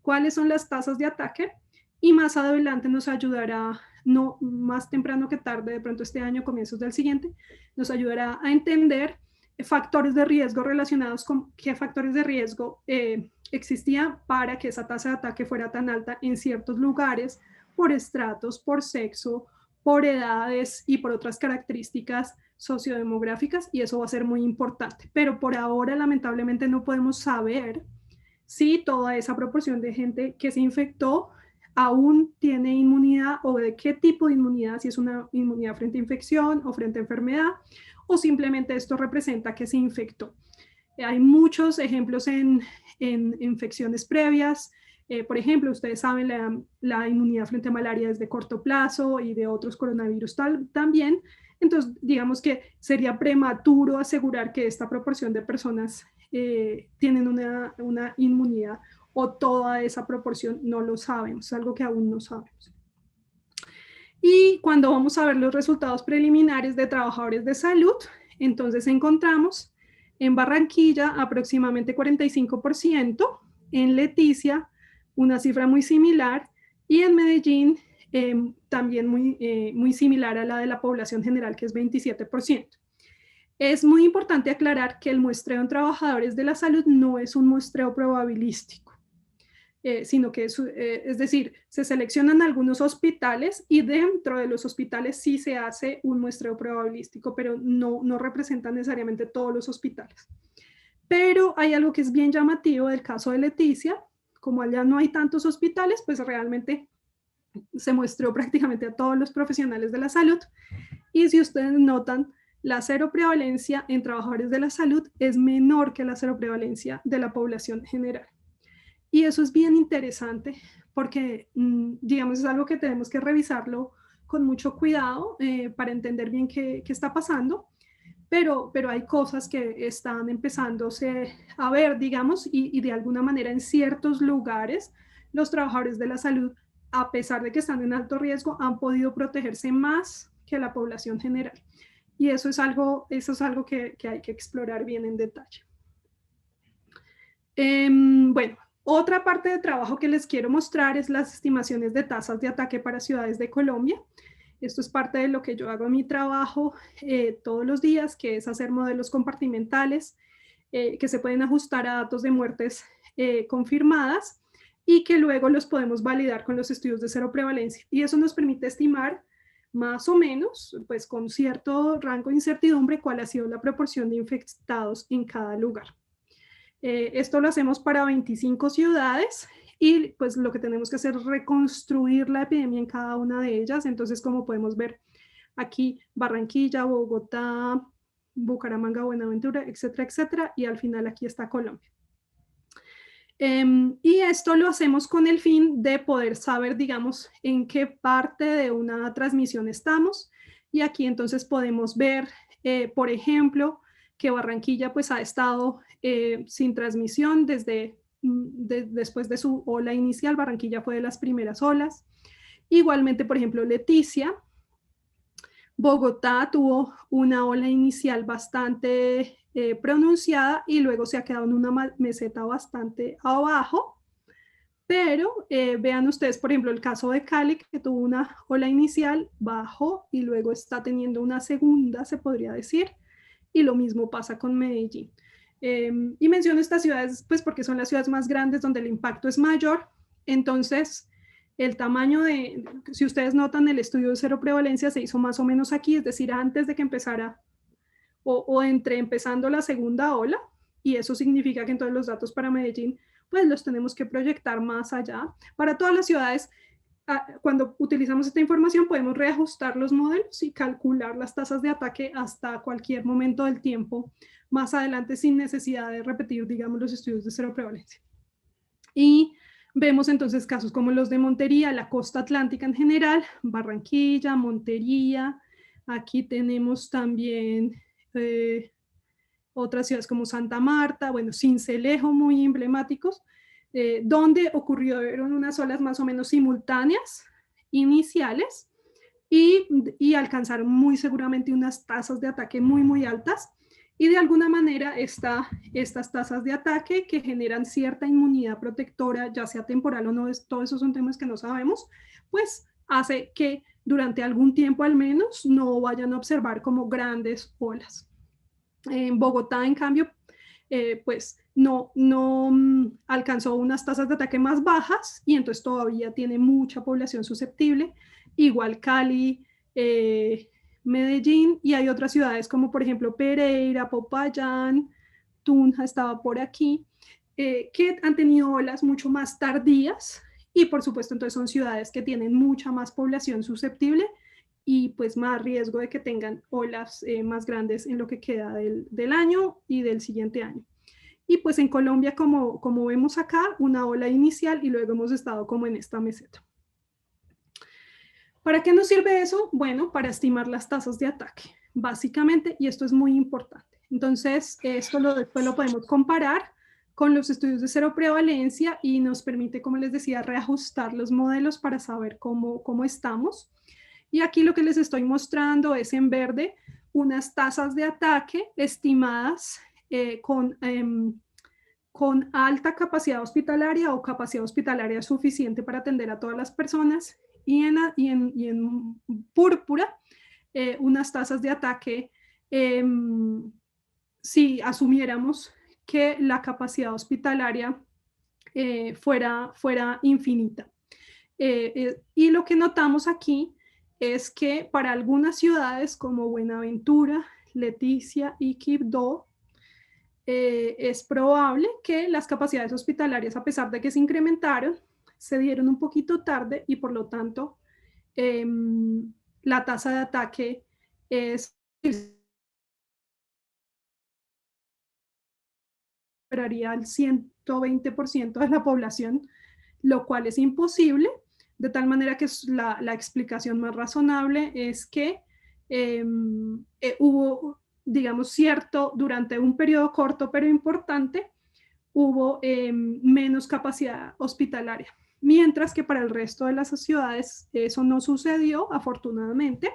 cuáles son las tasas de ataque, y más adelante nos ayudará, no más temprano que tarde, de pronto este año, comienzos del siguiente, nos ayudará a entender factores de riesgo relacionados con qué factores de riesgo existía para que esa tasa de ataque fuera tan alta en ciertos lugares, por estratos, por sexo, por edades y por otras características sociodemográficas, y eso va a ser muy importante. Pero por ahora, lamentablemente, no podemos saber si toda esa proporción de gente que se infectó aún tiene inmunidad, o de qué tipo de inmunidad, si es una inmunidad frente a infección o frente a enfermedad, o simplemente esto representa que se infectó. Hay muchos ejemplos en infecciones previas. Por ejemplo, ustedes saben, la inmunidad frente a malaria es de corto plazo, y de otros coronavirus también. Entonces, digamos que sería prematuro asegurar que esta proporción de personas tienen una inmunidad, o toda esa proporción. No lo sabemos, es algo que aún no sabemos. Y cuando vamos a ver los resultados preliminares de trabajadores de salud, entonces encontramos en Barranquilla aproximadamente 45%, en Leticia una cifra muy similar, y en Medellín también muy similar a la de la población general, que es 27%. Es muy importante aclarar que el muestreo en trabajadores de la salud no es un muestreo probabilístico, sino que es decir, se seleccionan algunos hospitales, y dentro de los hospitales sí se hace un muestreo probabilístico, pero no representan necesariamente todos los hospitales. Pero hay algo que es bien llamativo del caso de Leticia. Como allá no hay tantos hospitales, pues realmente se muestreó prácticamente a todos los profesionales de la salud, y si ustedes notan, la seroprevalencia en trabajadores de la salud es menor que la seroprevalencia de la población general. Y eso es bien interesante porque, digamos, es algo que tenemos que revisarlo con mucho cuidado para entender bien qué está pasando. pero hay cosas que están empezándose a ver, digamos, y de alguna manera en ciertos lugares los trabajadores de la salud, a pesar de que están en alto riesgo, han podido protegerse más que la población general. Y eso es algo que hay que explorar bien en detalle. Bueno, otra parte de trabajo que les quiero mostrar es las estimaciones de tasas de ataque para ciudades de Colombia. Esto es parte de lo que yo hago en mi trabajo todos los días, que es hacer modelos compartimentales que se pueden ajustar a datos de muertes confirmadas y que luego los podemos validar con los estudios de cero prevalencia. Y eso nos permite estimar más o menos, pues con cierto rango de incertidumbre, cuál ha sido la proporción de infectados en cada lugar. Esto lo hacemos para 25 ciudades y pues lo que tenemos que hacer es reconstruir la epidemia en cada una de ellas. Entonces, como podemos ver aquí, Barranquilla, Bogotá, Bucaramanga, Buenaventura, etcétera, etcétera, y al final aquí está Colombia. Y esto lo hacemos con el fin de poder saber, digamos, en qué parte de una transmisión estamos. Y aquí entonces podemos ver, por ejemplo, que Barranquilla pues ha estado sin transmisión después de su ola inicial. Barranquilla fue de las primeras olas. Igualmente, por ejemplo, Leticia. Bogotá tuvo una ola inicial bastante pronunciada y luego se ha quedado en una meseta bastante abajo. Pero vean ustedes, por ejemplo, el caso de Cali, que tuvo una ola inicial, bajó y luego está teniendo una segunda, se podría decir. Y lo mismo pasa con Medellín. Y menciono estas ciudades pues porque son las ciudades más grandes donde el impacto es mayor. Entonces, el tamaño si ustedes notan, el estudio de cero prevalencia se hizo más o menos aquí, es decir, antes de que empezara o entre empezando la segunda ola, y eso significa que entonces los datos para Medellín pues los tenemos que proyectar más allá. Para todas las ciudades, cuando utilizamos esta información podemos reajustar los modelos y calcular las tasas de ataque hasta cualquier momento del tiempo más adelante sin necesidad de repetir, digamos, los estudios de cero prevalencia. Y vemos entonces casos como los de Montería, la costa atlántica en general, Barranquilla, Montería. Aquí tenemos también otras ciudades como Santa Marta, bueno, Sincelejo, muy emblemáticos, donde ocurrieron unas olas más o menos simultáneas, iniciales, y alcanzaron muy seguramente unas tasas de ataque muy, muy altas. Y de alguna manera estas tasas de ataque que generan cierta inmunidad protectora, ya sea temporal o no, todos esos son temas que no sabemos, pues hace que durante algún tiempo al menos no vayan a observar como grandes olas. En Bogotá, en cambio, pues no alcanzó unas tasas de ataque más bajas y entonces todavía tiene mucha población susceptible. Igual Cali, Medellín, y hay otras ciudades como por ejemplo Pereira, Popayán, Tunja estaba por aquí, que han tenido olas mucho más tardías y por supuesto entonces son ciudades que tienen mucha más población susceptible y pues más riesgo de que tengan olas más grandes en lo que queda del año y del siguiente año. Y pues en Colombia, como vemos acá, una ola inicial y luego hemos estado como en esta meseta. ¿Para qué nos sirve eso? Bueno, para estimar las tasas de ataque, básicamente, y esto es muy importante. Entonces, esto después lo podemos comparar con los estudios de cero prevalencia y nos permite, como les decía, reajustar los modelos para saber cómo estamos. Y aquí lo que les estoy mostrando es en verde unas tasas de ataque estimadas con alta capacidad hospitalaria o capacidad hospitalaria suficiente para atender a todas las personas, y en púrpura unas tasas de ataque si asumiéramos que la capacidad hospitalaria fuera infinita. Y lo que notamos aquí es que para algunas ciudades como Buenaventura, Leticia y Quibdó, es probable que las capacidades hospitalarias, a pesar de que se incrementaron, se dieron un poquito tarde y por lo tanto la tasa de ataque esperaría al 120% de la población, lo cual es imposible, de tal manera que la explicación más razonable es que hubo digamos, durante un periodo corto pero importante, hubo menos capacidad hospitalaria. Mientras que para el resto de las ciudades eso no sucedió, afortunadamente,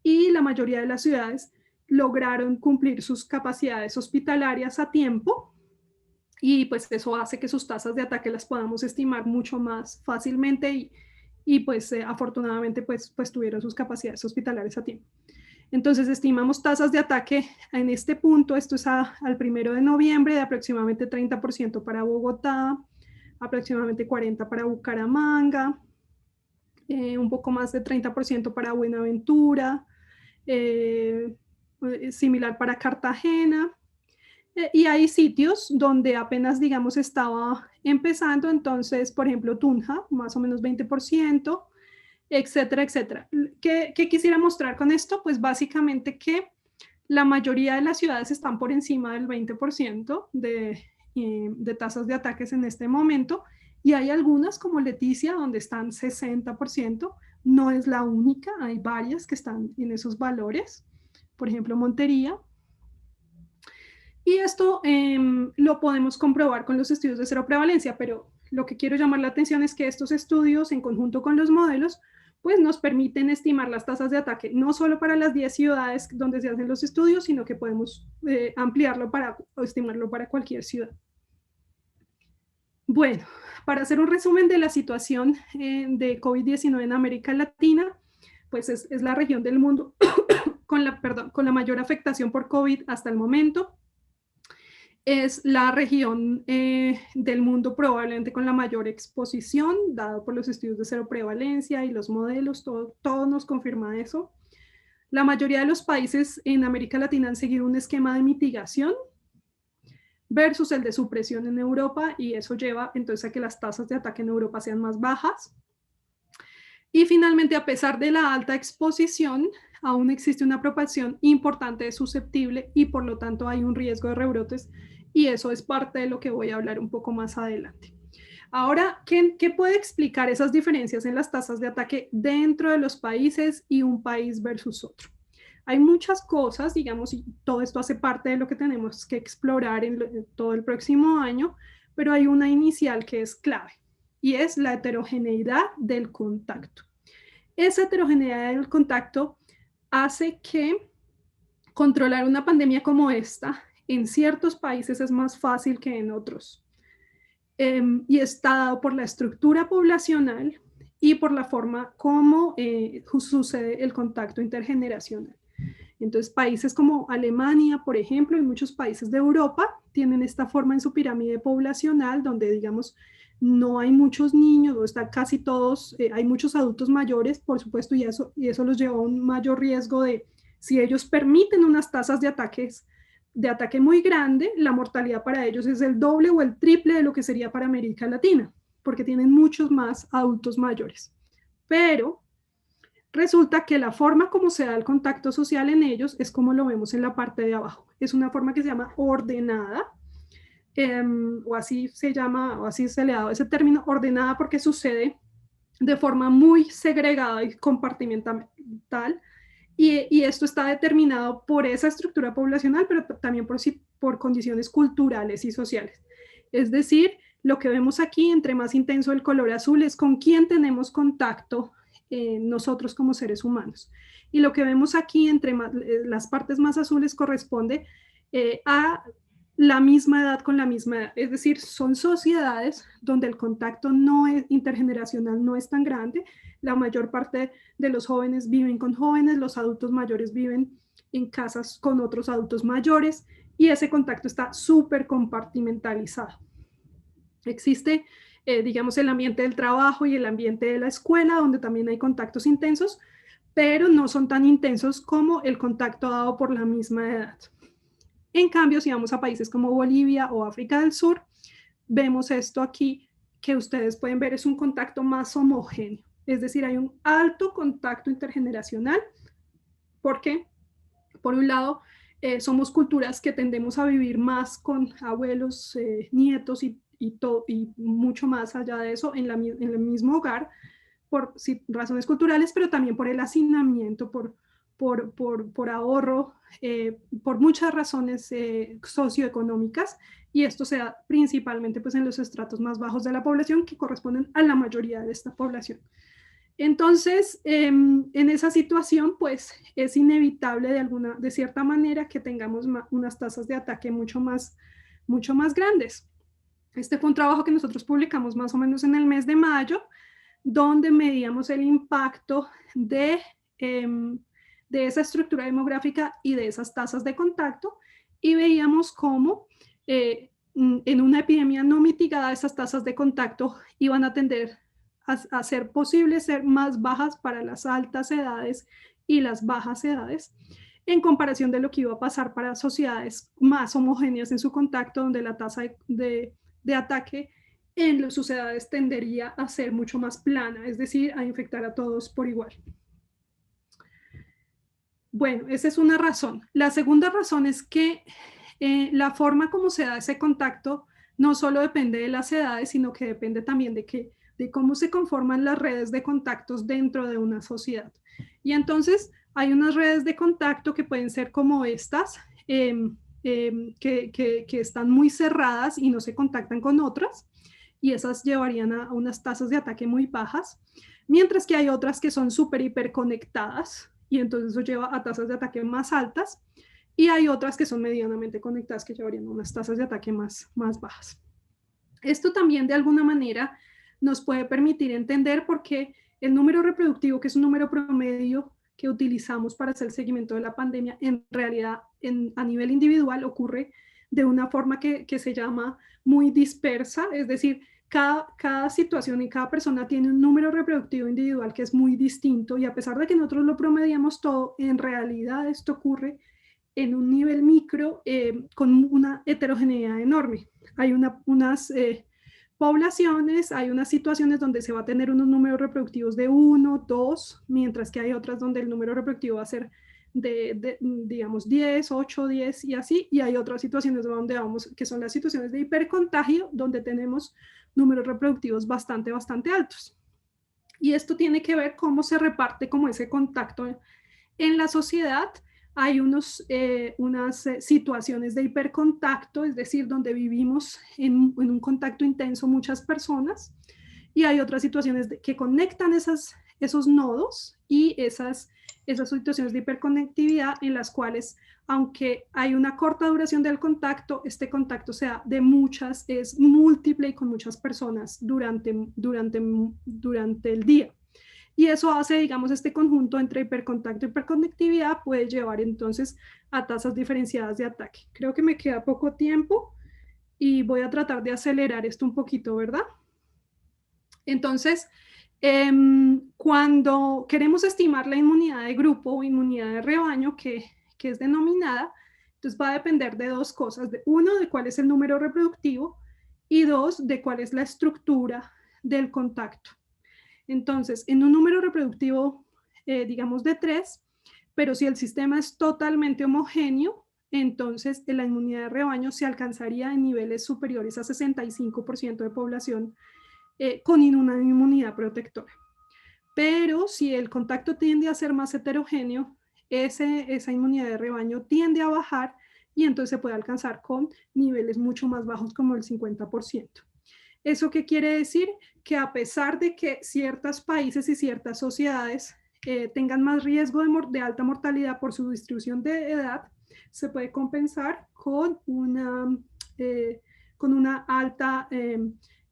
y la mayoría de las ciudades lograron cumplir sus capacidades hospitalarias a tiempo, y pues eso hace que sus tasas de ataque las podamos estimar mucho más fácilmente y pues afortunadamente pues tuvieron sus capacidades hospitalarias a tiempo. Entonces estimamos tasas de ataque en este punto, esto es al 1 de noviembre, de aproximadamente 30% para Bogotá, aproximadamente 40% para Bucaramanga, un poco más de 30% para Buenaventura, similar para Cartagena. Y hay sitios donde apenas, digamos, estaba empezando, entonces, por ejemplo, Tunja, más o menos 20%, etcétera, etcétera. ¿Qué quisiera mostrar con esto? Pues básicamente que la mayoría de las ciudades están por encima del 20% de tasas de ataques en este momento, y hay algunas como Leticia donde están 60%, no es la única, hay varias que están en esos valores, por ejemplo Montería. Y esto lo podemos comprobar con los estudios de cero prevalencia, pero lo que quiero llamar la atención es que estos estudios, en conjunto con los modelos, pues nos permiten estimar las tasas de ataque, no solo para las 10 ciudades donde se hacen los estudios, sino que podemos ampliarlo o estimarlo para cualquier ciudad. Bueno, para hacer un resumen de la situación de COVID-19 en América Latina, pues es la región del mundo con la mayor afectación por COVID hasta el momento. Es la región del mundo probablemente con la mayor exposición, dado por los estudios de cero prevalencia y los modelos, todo nos confirma eso. La mayoría de los países en América Latina han seguido un esquema de mitigación versus el de supresión en Europa, y eso lleva entonces a que las tasas de ataque en Europa sean más bajas. Y finalmente, a pesar de la alta exposición, aún existe una proporción importante de susceptible y por lo tanto hay un riesgo de rebrotes, y eso es parte de lo que voy a hablar un poco más adelante. Ahora, ¿qué puede explicar esas diferencias en las tasas de ataque dentro de los países y un país versus otro? Hay muchas cosas, digamos, y todo esto hace parte de lo que tenemos que explorar en todo el próximo año, pero hay una inicial que es clave, y es la heterogeneidad del contacto. Esa heterogeneidad del contacto hace que controlar una pandemia como esta en ciertos países es más fácil que en otros. Y está dado por la estructura poblacional y por la forma como sucede el contacto intergeneracional. Entonces, países como Alemania, por ejemplo, y muchos países de Europa tienen esta forma en su pirámide poblacional, donde, digamos, no hay muchos niños, o están casi todos, hay muchos adultos mayores, por supuesto, y eso los lleva a un mayor riesgo de, si ellos permiten unas tasas de ataque muy grande, la mortalidad para ellos es el doble o el triple de lo que sería para América Latina, porque tienen muchos más adultos mayores. Pero resulta que la forma como se da el contacto social en ellos es como lo vemos en la parte de abajo. Es una forma que se llama ordenada, o así se llama, o así se le ha dado ese término, ordenada, porque sucede de forma muy segregada y compartimental, y esto está determinado por esa estructura poblacional, pero también por condiciones culturales y sociales. Es decir, lo que vemos aquí, entre más intenso el color azul, es con quién tenemos contacto nosotros como seres humanos. Y lo que vemos aquí, las partes más azules, corresponde a la misma edad con la misma edad. Es decir, son sociedades donde el contacto intergeneracional no es tan grande. La mayor parte de los jóvenes viven con jóvenes, los adultos mayores viven en casas con otros adultos mayores, y ese contacto está súper compartimentalizado. Existe, digamos, el ambiente del trabajo y el ambiente de la escuela, donde también hay contactos intensos, pero no son tan intensos como el contacto dado por la misma edad. En cambio, si vamos a países como Bolivia o África del Sur, vemos esto aquí que ustedes pueden ver, es un contacto más homogéneo. Es decir, hay un alto contacto intergeneracional, porque, por un lado, somos culturas que tendemos a vivir más con abuelos, nietos y mucho más allá de eso en el mismo hogar, por razones culturales, pero también por el hacinamiento, por por ahorro, por muchas razones socioeconómicas, y esto se da principalmente pues, en los estratos más bajos de la población, que corresponden a la mayoría de esta población. Entonces, en esa situación, pues es inevitable de cierta manera que tengamos unas tasas de ataque mucho más grandes. Este fue un trabajo que nosotros publicamos más o menos en el mes de mayo, donde medíamos el impacto de esa estructura demográfica y de esas tasas de contacto, y veíamos cómo en una epidemia no mitigada esas tasas de contacto iban a tender a ser posible ser más bajas para las altas edades y las bajas edades, en comparación de lo que iba a pasar para sociedades más homogéneas en su contacto, donde la tasa de ataque en sus edades tendería a ser mucho más plana, es decir, a infectar a todos por igual. Bueno, esa es una razón. La segunda razón es que la forma como se da ese contacto no solo depende de las edades, sino que depende también de cómo se conforman las redes de contactos dentro de una sociedad. Y entonces hay unas redes de contacto que pueden ser como estas, que están muy cerradas y no se contactan con otras, y esas llevarían a unas tasas de ataque muy bajas, mientras que hay otras que son súper hiperconectadas, y entonces eso lleva a tasas de ataque más altas, y hay otras que son medianamente conectadas que llevarían a unas tasas de ataque más bajas. Esto también de alguna manera nos puede permitir entender por qué el número reproductivo, que es un número promedio que utilizamos para hacer el seguimiento de la pandemia, en realidad a nivel individual ocurre de una forma que se llama muy dispersa, es decir, cada situación y cada persona tiene un número reproductivo individual que es muy distinto, y a pesar de que nosotros lo promediamos todo, en realidad esto ocurre en un nivel micro con una heterogeneidad enorme. Hay unas poblaciones, hay unas situaciones donde se va a tener unos números reproductivos de 1, 2, mientras que hay otras donde el número reproductivo va a ser digamos, 10, 8, 10 y así, y hay otras situaciones donde que son las situaciones de hipercontagio, donde tenemos números reproductivos bastante altos. Y esto tiene que ver cómo se reparte como ese contacto en la sociedad. Hay unas situaciones de hipercontacto, es decir, donde vivimos en un contacto intenso muchas personas, y hay otras situaciones que conectan esos nodos y esas situaciones de hiperconectividad en las cuales, aunque hay una corta duración del contacto, este contacto es múltiple y con muchas personas durante el día. Y eso hace, digamos, este conjunto entre hipercontacto y hiperconectividad puede llevar entonces a tasas diferenciadas de ataque. Creo que me queda poco tiempo y voy a tratar de acelerar esto un poquito, ¿verdad? Entonces, cuando queremos estimar la inmunidad de grupo o inmunidad de rebaño, que es denominada, entonces va a depender de dos cosas. Uno, de cuál es el número reproductivo, y dos, de cuál es la estructura del contacto. Entonces, en un número reproductivo, digamos de 3, pero si el sistema es totalmente homogéneo, entonces la inmunidad de rebaño se alcanzaría en niveles superiores a 65% de población con una inmunidad protectora. Pero si el contacto tiende a ser más heterogéneo, esa inmunidad de rebaño tiende a bajar, y entonces se puede alcanzar con niveles mucho más bajos como el 50%. ¿Eso qué quiere decir? Que a pesar de que ciertos países y ciertas sociedades tengan más riesgo de alta mortalidad por su distribución de edad, se puede compensar con una alta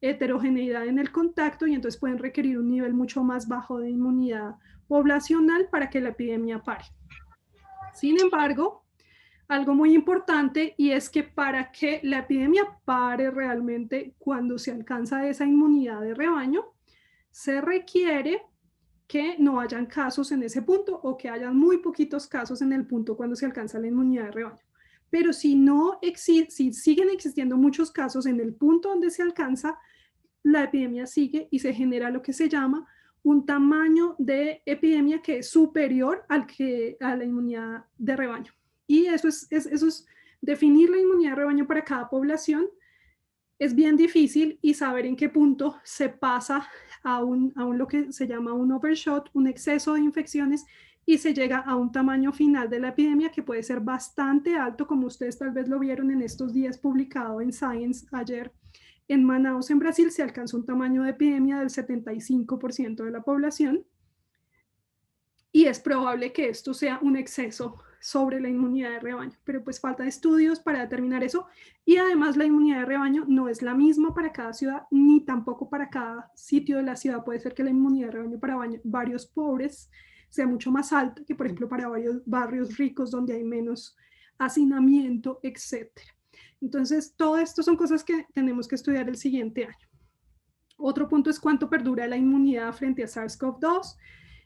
heterogeneidad en el contacto, y entonces pueden requerir un nivel mucho más bajo de inmunidad poblacional para que la epidemia pare. Sin embargo, algo muy importante, y es que para que la epidemia pare realmente cuando se alcanza esa inmunidad de rebaño, se requiere que no hayan casos en ese punto, o que hayan muy poquitos casos en el punto cuando se alcanza la inmunidad de rebaño. Pero si siguen existiendo muchos casos en el punto donde se alcanza, la epidemia sigue y se genera lo que se llama un tamaño de epidemia que es superior a la inmunidad de rebaño. Y eso es definir la inmunidad de rebaño para cada población. Es bien difícil, y saber en qué punto se pasa a lo que se llama un overshot, un exceso de infecciones y se llega a un tamaño final de la epidemia que puede ser bastante alto, como ustedes tal vez lo vieron en estos días publicado en Science ayer. En Manaus, en Brasil, se alcanzó un tamaño de epidemia del 75% de la población, y es probable que esto sea un exceso sobre la inmunidad de rebaño, pero pues faltan estudios para determinar eso, y además la inmunidad de rebaño no es la misma para cada ciudad, ni tampoco para cada sitio de la ciudad. Puede ser que la inmunidad de rebaño para varios pobres sea mucho más alta que, por ejemplo, para varios barrios ricos donde hay menos hacinamiento, etc. Entonces, todo esto son cosas que tenemos que estudiar el siguiente año. Otro punto es cuánto perdura la inmunidad frente a SARS-CoV-2,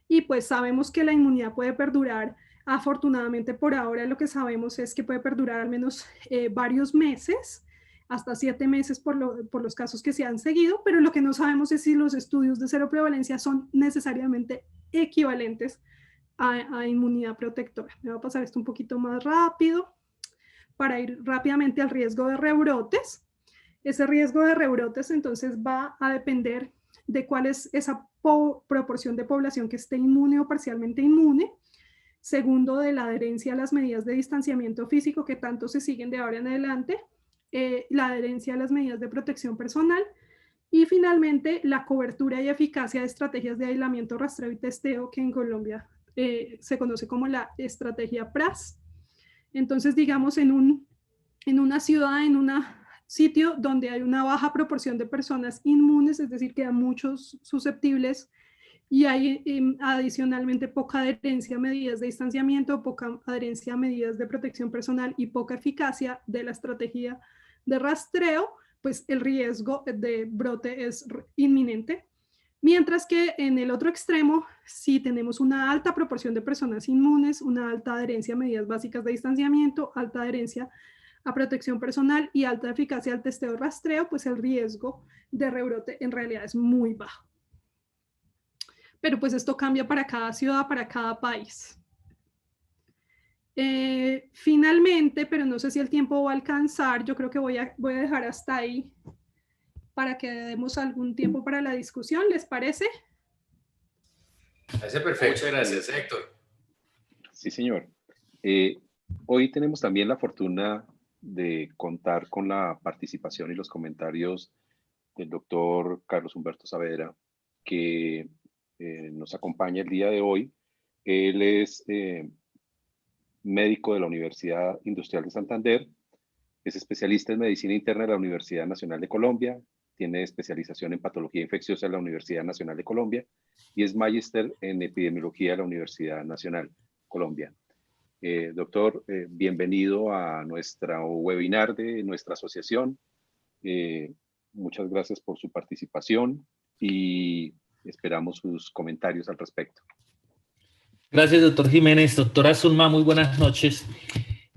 y pues sabemos que la inmunidad puede perdurar. Afortunadamente, por ahora lo que sabemos es que puede perdurar al menos varios meses, hasta 7 meses por los casos que se han seguido, pero lo que no sabemos es si los estudios de cero prevalencia son necesariamente equivalentes a inmunidad protectora. Me va a pasar esto un poquito más rápido para ir rápidamente al riesgo de rebrotes. Ese riesgo de rebrotes entonces va a depender de cuál es esa proporción de población que esté inmune o parcialmente inmune. Segundo, de la adherencia a las medidas de distanciamiento físico que tanto se siguen de ahora en adelante, la adherencia a las medidas de protección personal, y finalmente la cobertura y eficacia de estrategias de aislamiento, rastreo y testeo, que en Colombia se conoce como la estrategia PRAS. Entonces, digamos, en una ciudad, en un sitio donde hay una baja proporción de personas inmunes, es decir, que hay muchos susceptibles, y hay adicionalmente poca adherencia a medidas de distanciamiento, poca adherencia a medidas de protección personal y poca eficacia de la estrategia de rastreo, pues el riesgo de brote es inminente. Mientras que en el otro extremo, si tenemos una alta proporción de personas inmunes, una alta adherencia a medidas básicas de distanciamiento, alta adherencia a protección personal y alta eficacia al testeo de rastreo, pues el riesgo de rebrote en realidad es muy bajo. Pero pues esto cambia para cada ciudad, para cada país. Finalmente, pero no sé si el tiempo va a alcanzar, yo creo que voy a dejar hasta ahí para que demos algún tiempo para la discusión, ¿les parece? Parece perfecto. Muchas gracias, Héctor. Sí, señor. Hoy tenemos también la fortuna de contar con la participación y los comentarios del doctor Carlos Humberto Saavedra, que nos acompaña el día de hoy. Él es médico de la Universidad Industrial de Santander, es especialista en medicina interna de la Universidad Nacional de Colombia, tiene especialización en patología infecciosa de la Universidad Nacional de Colombia y es magíster en epidemiología de la Universidad Nacional Colombia. Doctor, bienvenido a nuestro webinar de nuestra asociación. Muchas gracias por su participación y esperamos sus comentarios al respecto. Gracias, doctor Jiménez. Doctora Zulma, muy buenas noches.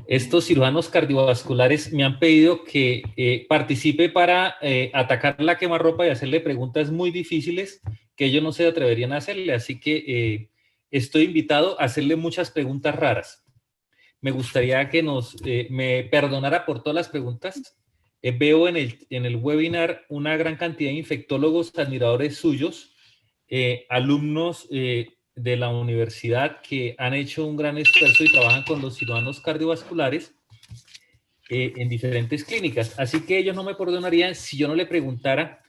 Estos cirujanos cardiovasculares me han pedido que participe para atacar la quemarropa y hacerle preguntas muy difíciles que ellos no se atreverían a hacerle. Así que estoy invitado a hacerle muchas preguntas raras. Me gustaría que me perdonara por todas las preguntas. Veo en el webinar una gran cantidad de infectólogos admiradores suyos, alumnos de la universidad que han hecho un gran esfuerzo y trabajan con los cirujanos cardiovasculares en diferentes clínicas. Así que ellos no me perdonarían si yo no le preguntara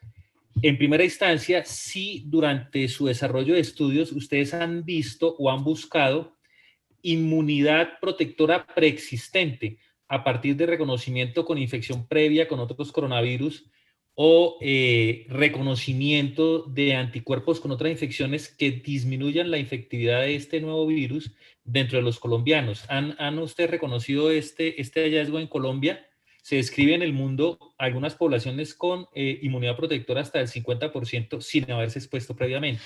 en primera instancia si durante su desarrollo de estudios ustedes han visto o han buscado inmunidad protectora preexistente a partir de reconocimiento con infección previa con otros coronavirus o reconocimiento de anticuerpos con otras infecciones que disminuyan la infectividad de este nuevo virus dentro de los colombianos. ¿Han ustedes reconocido este hallazgo en Colombia? Se describe en el mundo algunas poblaciones con inmunidad protectora hasta el 50% sin haberse expuesto previamente.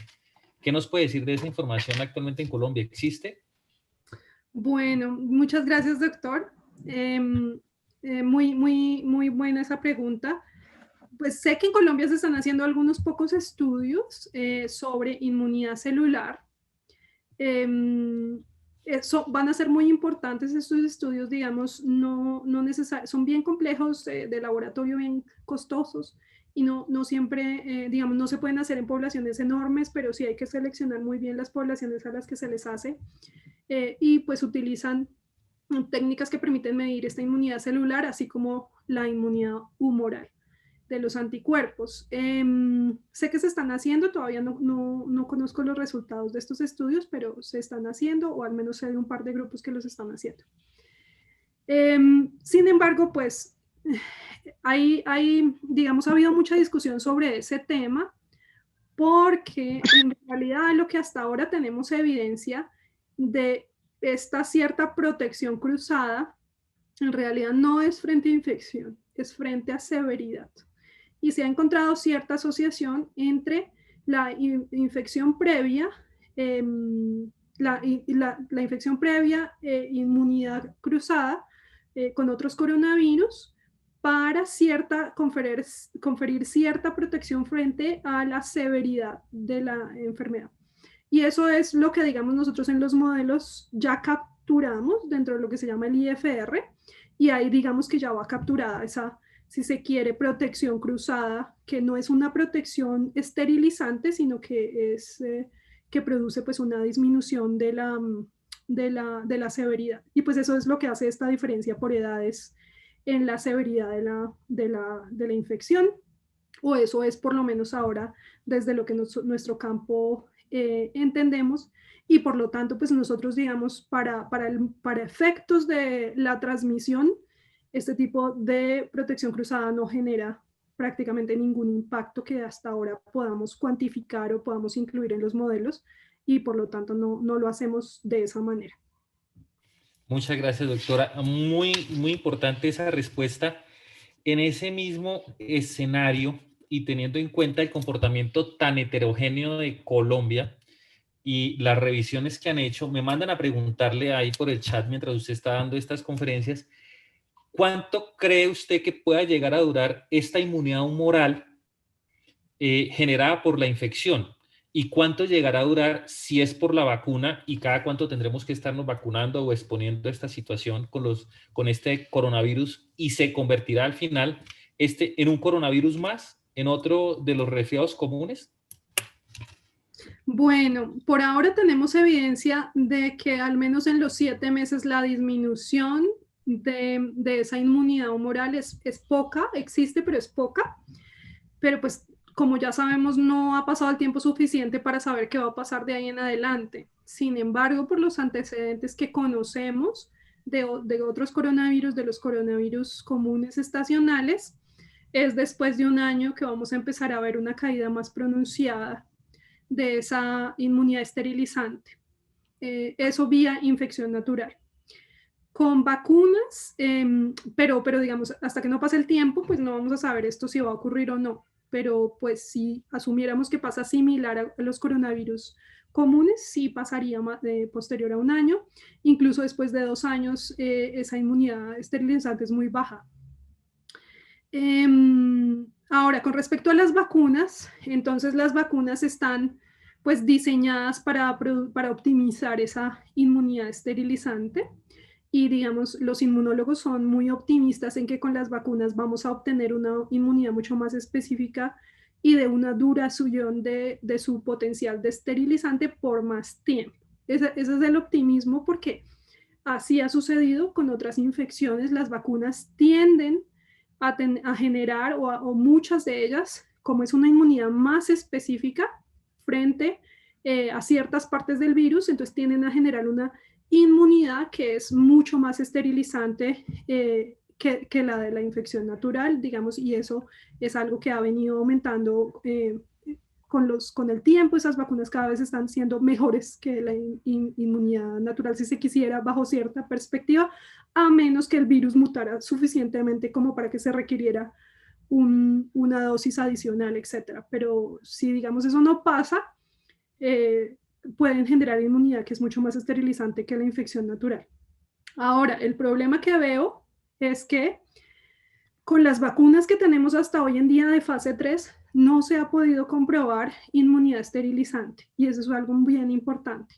¿Qué nos puede decir de esa información actualmente en Colombia? ¿Existe? Bueno, muchas gracias, doctor. Muy buena esa pregunta. Pues sé que en Colombia se están haciendo algunos pocos estudios sobre inmunidad celular. Van a ser muy importantes estos estudios, digamos, no necesarios, son bien complejos, de laboratorio, bien costosos, y no siempre, digamos, no se pueden hacer en poblaciones enormes, pero sí hay que seleccionar muy bien las poblaciones a las que se les hace, y pues utilizan técnicas que permiten medir esta inmunidad celular, así como la inmunidad humoral de los anticuerpos. Sé que se están haciendo, todavía no conozco los resultados de estos estudios, pero se están haciendo, o al menos sé de un par de grupos que los están haciendo. Sin embargo, pues digamos, ha habido mucha discusión sobre ese tema, porque en realidad lo que hasta ahora tenemos evidencia de esta cierta protección cruzada, en realidad no es frente a infección, es frente a severidad. Y se ha encontrado cierta asociación entre la infección previa, la infección previa, inmunidad cruzada con otros coronavirus, para conferir cierta protección frente a la severidad de la enfermedad. Y eso es lo que, digamos, nosotros en los modelos ya capturamos dentro de lo que se llama el IFR, y ahí digamos que ya va capturada esa, si se quiere, protección cruzada, que no es una protección esterilizante, sino que es que produce pues una disminución de la severidad. Y pues eso es lo que hace esta diferencia por edades en la severidad de la infección, o eso es por lo menos ahora desde lo que nuestro campo entendemos, y por lo tanto pues nosotros, digamos, para efectos de la transmisión, este tipo de protección cruzada no genera prácticamente ningún impacto que hasta ahora podamos cuantificar o podamos incluir en los modelos, y por lo tanto no lo hacemos de esa manera. Muchas gracias, doctora. Muy importante esa respuesta. En ese mismo escenario y teniendo en cuenta el comportamiento tan heterogéneo de Colombia y las revisiones que han hecho, me mandan a preguntarle ahí por el chat mientras usted está dando estas conferencias, ¿cuánto cree usted que pueda llegar a durar esta inmunidad humoral generada por la infección? ¿Y cuánto llegará a durar si es por la vacuna, y cada cuánto tendremos que estarnos vacunando o exponiendo esta situación con este coronavirus, y se convertirá al final en un coronavirus más, en otro de los resfriados comunes? Bueno, por ahora tenemos evidencia de que al menos en los 7 meses la disminución de esa inmunidad humoral es poca, existe, pero es poca. Pero pues, como ya sabemos, no ha pasado el tiempo suficiente para saber qué va a pasar de ahí en adelante. Sin embargo, por los antecedentes que conocemos de otros coronavirus, de los coronavirus comunes estacionales, es después de un año que vamos a empezar a ver una caída más pronunciada de esa inmunidad esterilizante. Eso vía infección natural. Con vacunas, pero digamos, hasta que no pase el tiempo, pues no vamos a saber esto si va a ocurrir o no. Pero pues si asumiéramos que pasa similar a los coronavirus comunes, sí pasaría posterior a un año. Incluso después de 2 años, esa inmunidad esterilizante es muy baja. Ahora, con respecto a las vacunas, entonces las vacunas están pues diseñadas para optimizar esa inmunidad esterilizante, y digamos, los inmunólogos son muy optimistas en que con las vacunas vamos a obtener una inmunidad mucho más específica y de una duración de su potencial de esterilizante por más tiempo. Ese es el optimismo, porque así ha sucedido con otras infecciones. Las vacunas tienden a generar, o muchas de ellas, como es una inmunidad más específica frente a ciertas partes del virus, entonces tienden a generar una inmunidad que es mucho más esterilizante que la de la infección natural, digamos, y eso es algo que ha venido aumentando con el tiempo. Esas vacunas cada vez están siendo mejores que la inmunidad natural, si se quisiera, bajo cierta perspectiva, a menos que el virus mutara suficientemente como para que se requiriera una dosis adicional, etcétera. Pero si, digamos, eso no pasa, pueden generar inmunidad que es mucho más esterilizante que la infección natural. Ahora, el problema que veo es que con las vacunas que tenemos hasta hoy en día de fase 3, no se ha podido comprobar inmunidad esterilizante, y eso es algo bien importante.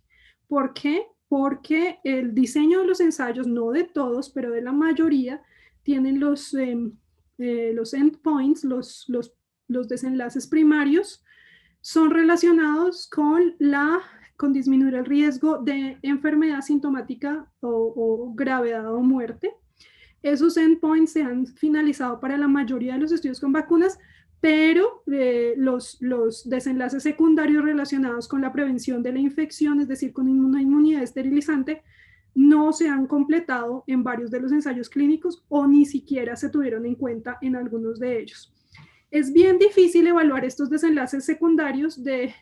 ¿Por qué? Porque el diseño de los ensayos, no de todos, pero de la mayoría, tienen los endpoints, los los desenlaces primarios son relacionados con disminuir el riesgo de enfermedad sintomática o gravedad o muerte. Esos endpoints se han finalizado para la mayoría de los estudios con vacunas, pero los desenlaces secundarios relacionados con la prevención de la infección, es decir, con una inmunidad esterilizante, no se han completado en varios de los ensayos clínicos o ni siquiera se tuvieron en cuenta en algunos de ellos. Es bien difícil evaluar estos desenlaces secundarios de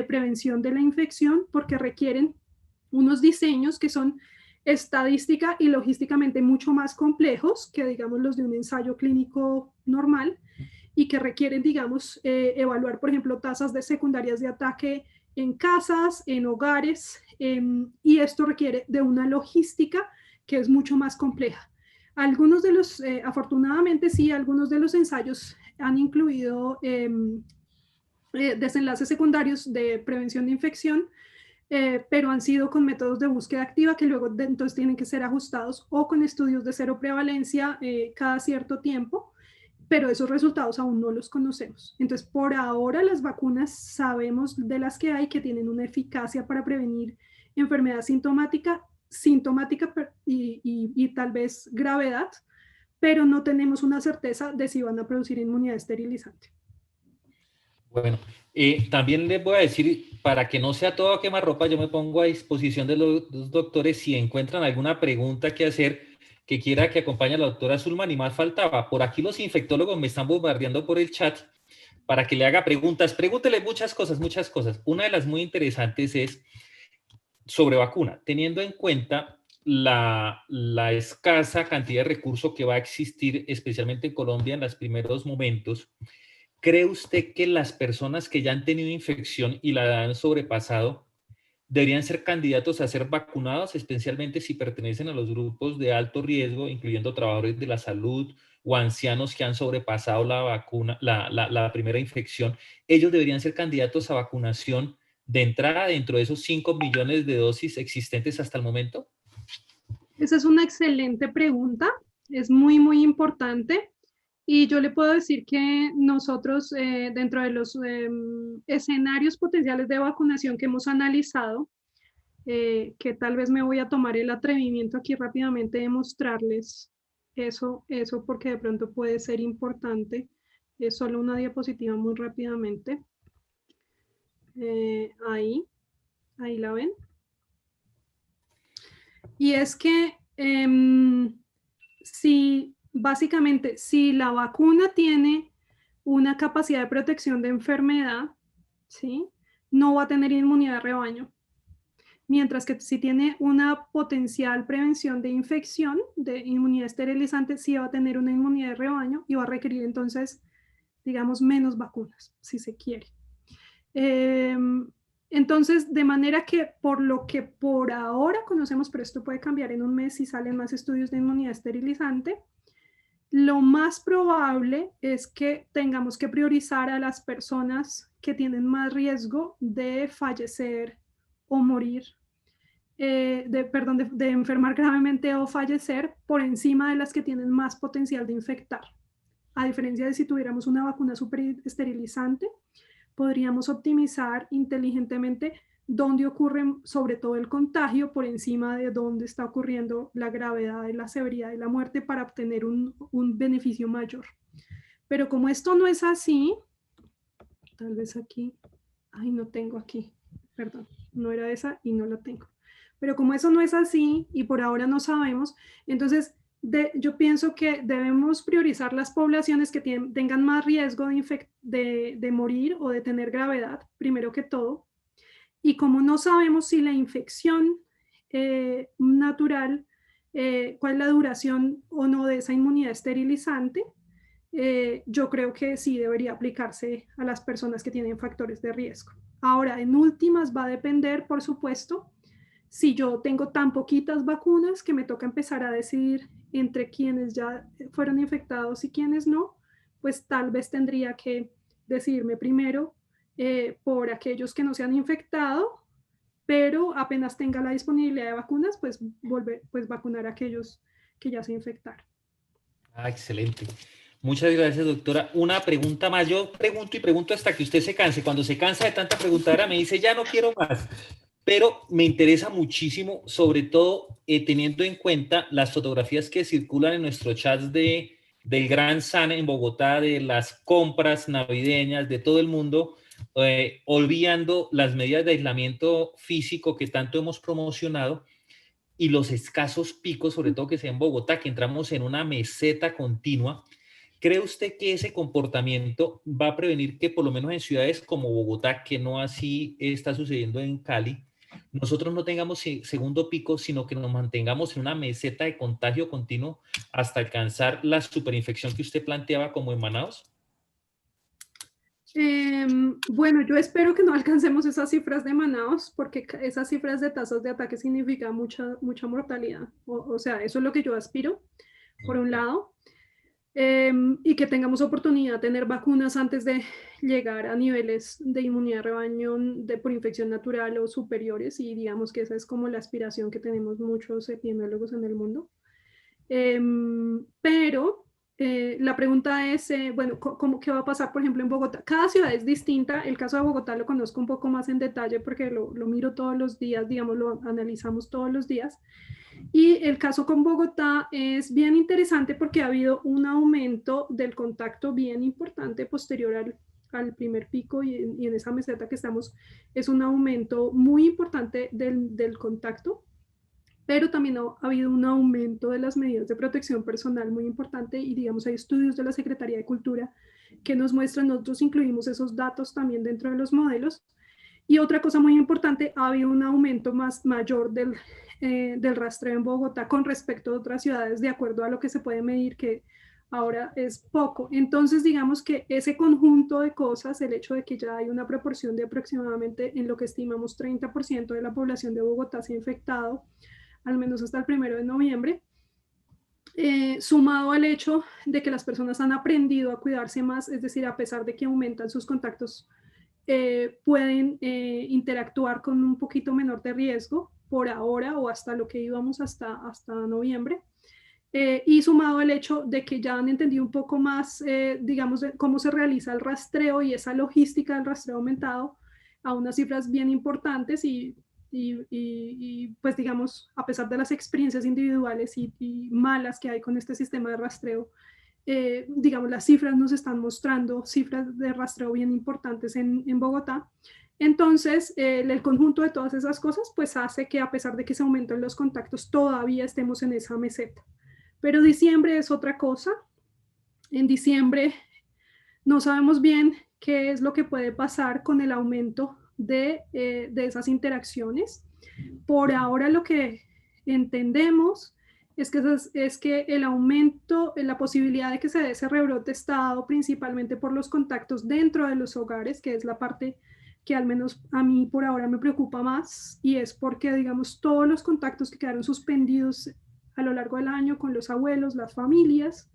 prevención de la infección porque requieren unos diseños que son estadística y logísticamente mucho más complejos que, digamos, los de un ensayo clínico normal y que requieren, digamos, evaluar, por ejemplo, tasas de secundarias de ataque en casas, en hogares, y esto requiere de una logística que es mucho más compleja. Algunos de los, afortunadamente sí, algunos de los ensayos han incluido desenlaces secundarios de prevención de infección, pero han sido con métodos de búsqueda activa que luego entonces tienen que ser ajustados o con estudios de cero prevalencia cada cierto tiempo, pero esos resultados aún no los conocemos. Entonces, por ahora las vacunas sabemos de las que hay que tienen una eficacia para prevenir enfermedad sintomática y tal vez gravedad, pero no tenemos una certeza de si van a producir inmunidad esterilizante. Bueno, también les voy a decir, para que no sea todo a quemarropa, yo me pongo a disposición de los doctores si encuentran alguna pregunta que hacer que quiera que acompañe a la doctora Zulma, ni más faltaba. Por aquí los infectólogos me están bombardeando por el chat para que le haga preguntas. Pregúntele muchas cosas, muchas cosas. Una de las muy interesantes es sobre vacuna, teniendo en cuenta la escasa cantidad de recursos que va a existir, especialmente en Colombia en los primeros momentos. ¿Cree usted que las personas que ya han tenido infección y la han sobrepasado deberían ser candidatos a ser vacunados, especialmente si pertenecen a los grupos de alto riesgo, incluyendo trabajadores de la salud o ancianos que han sobrepasado la primera infección? ¿Ellos deberían ser candidatos a vacunación de entrada dentro de esos 5 millones de dosis existentes hasta el momento? Esa es una excelente pregunta, es muy, muy importante. Y yo le puedo decir que nosotros, dentro de los escenarios potenciales de vacunación que hemos analizado, que tal vez me voy a tomar el atrevimiento aquí rápidamente de mostrarles eso porque de pronto puede ser importante. Es solo una diapositiva muy rápidamente. Ahí la ven. Y es que básicamente, si la vacuna tiene una capacidad de protección de enfermedad, ¿sí?, no va a tener inmunidad de rebaño. Mientras que si tiene una potencial prevención de infección, de inmunidad esterilizante, sí va a tener una inmunidad de rebaño y va a requerir entonces, digamos, menos vacunas, si se quiere. Entonces, de manera que por lo que por ahora conocemos, pero esto puede cambiar en un mes si salen más estudios de inmunidad esterilizante, lo más probable es que tengamos que priorizar a las personas que tienen más riesgo de fallecer o morir, de enfermar gravemente o fallecer por encima de las que tienen más potencial de infectar. A diferencia de si tuviéramos una vacuna súper esterilizante, podríamos optimizar inteligentemente dónde ocurre sobre todo el contagio por encima de dónde está ocurriendo la gravedad, la severidad y la muerte para obtener un beneficio mayor. Pero como esto no es así, tal vez aquí, no tengo aquí, perdón, no era esa y no la tengo. Pero como eso no es así y por ahora no sabemos, entonces yo pienso que debemos priorizar las poblaciones que tengan más riesgo de morir o de tener gravedad, primero que todo. Y como no sabemos si la infección natural, cuál es la duración o no de esa inmunidad esterilizante, yo creo que sí debería aplicarse a las personas que tienen factores de riesgo. Ahora, en últimas va a depender, por supuesto, si yo tengo tan poquitas vacunas que me toca empezar a decidir entre quienes ya fueron infectados y quienes no, pues tal vez tendría que decidirme primero por aquellos que no se han infectado, pero apenas tenga la disponibilidad de vacunas, pues vacunar a aquellos que ya se infectaron. Excelente. Muchas gracias, doctora. Una pregunta más. Yo pregunto y pregunto hasta que usted se canse. Cuando se cansa de tanta preguntar, me dice, ya no quiero más. Pero me interesa muchísimo, sobre todo teniendo en cuenta las fotografías que circulan en nuestros chats del Gran San en Bogotá, de las compras navideñas de todo el mundo, olvidando las medidas de aislamiento físico que tanto hemos promocionado y los escasos picos, sobre todo que sea en Bogotá, que entramos en una meseta continua. ¿Cree usted que ese comportamiento va a prevenir que por lo menos en ciudades como Bogotá, que no así está sucediendo en Cali, nosotros no tengamos segundo pico, sino que nos mantengamos en una meseta de contagio continuo hasta alcanzar la superinfección que usted planteaba como en Manaos? Bueno, yo espero que no alcancemos esas cifras de Manaos, porque esas cifras de tasas de ataque significa mucha mortalidad. O sea, eso es lo que yo aspiro, por un lado. Y que tengamos oportunidad de tener vacunas antes de llegar a niveles de inmunidad de rebaño por infección natural o superiores, y digamos que esa es como la aspiración que tenemos muchos epidemiólogos en el mundo. Pero la pregunta es, bueno, ¿qué va a pasar, por ejemplo, en Bogotá? Cada ciudad es distinta. El caso de Bogotá lo conozco un poco más en detalle porque lo miro todos los días, digamos, lo analizamos todos los días. Y el caso con Bogotá es bien interesante porque ha habido un aumento del contacto bien importante posterior al primer pico, y en esa meseta que estamos es un aumento muy importante del contacto, pero también ha habido un aumento de las medidas de protección personal muy importante, y digamos hay estudios de la Secretaría de Cultura que nos muestran, nosotros incluimos esos datos también dentro de los modelos. Y otra cosa muy importante, ha habido un aumento mayor del rastreo en Bogotá con respecto a otras ciudades, de acuerdo a lo que se puede medir, que ahora es poco. Entonces, digamos que ese conjunto de cosas, el hecho de que ya hay una proporción de aproximadamente, en lo que estimamos 30% de la población de Bogotá se ha infectado, al menos hasta el 1 de noviembre, sumado al hecho de que las personas han aprendido a cuidarse más, es decir, a pesar de que aumentan sus contactos, pueden interactuar con un poquito menor de riesgo por ahora, o hasta lo que íbamos hasta noviembre, y sumado al hecho de que ya han entendido un poco más, digamos, de cómo se realiza el rastreo y esa logística del rastreo aumentado a unas cifras bien importantes, y pues digamos, a pesar de las experiencias individuales y malas que hay con este sistema de rastreo, digamos, las cifras nos están mostrando cifras de rastreo bien importantes en Bogotá. Entonces, el conjunto de todas esas cosas pues hace que, a pesar de que se aumentan los contactos, todavía estemos en esa meseta. Pero diciembre es otra cosa. En diciembre no sabemos bien qué es lo que puede pasar con el aumento de esas interacciones. Por ahora lo que entendemos es que el aumento, la posibilidad de que se dé ese rebrote está dado principalmente por los contactos dentro de los hogares, que es la parte que al menos a mí por ahora me preocupa más, y es porque, digamos, todos los contactos que quedaron suspendidos a lo largo del año con los abuelos, las familias,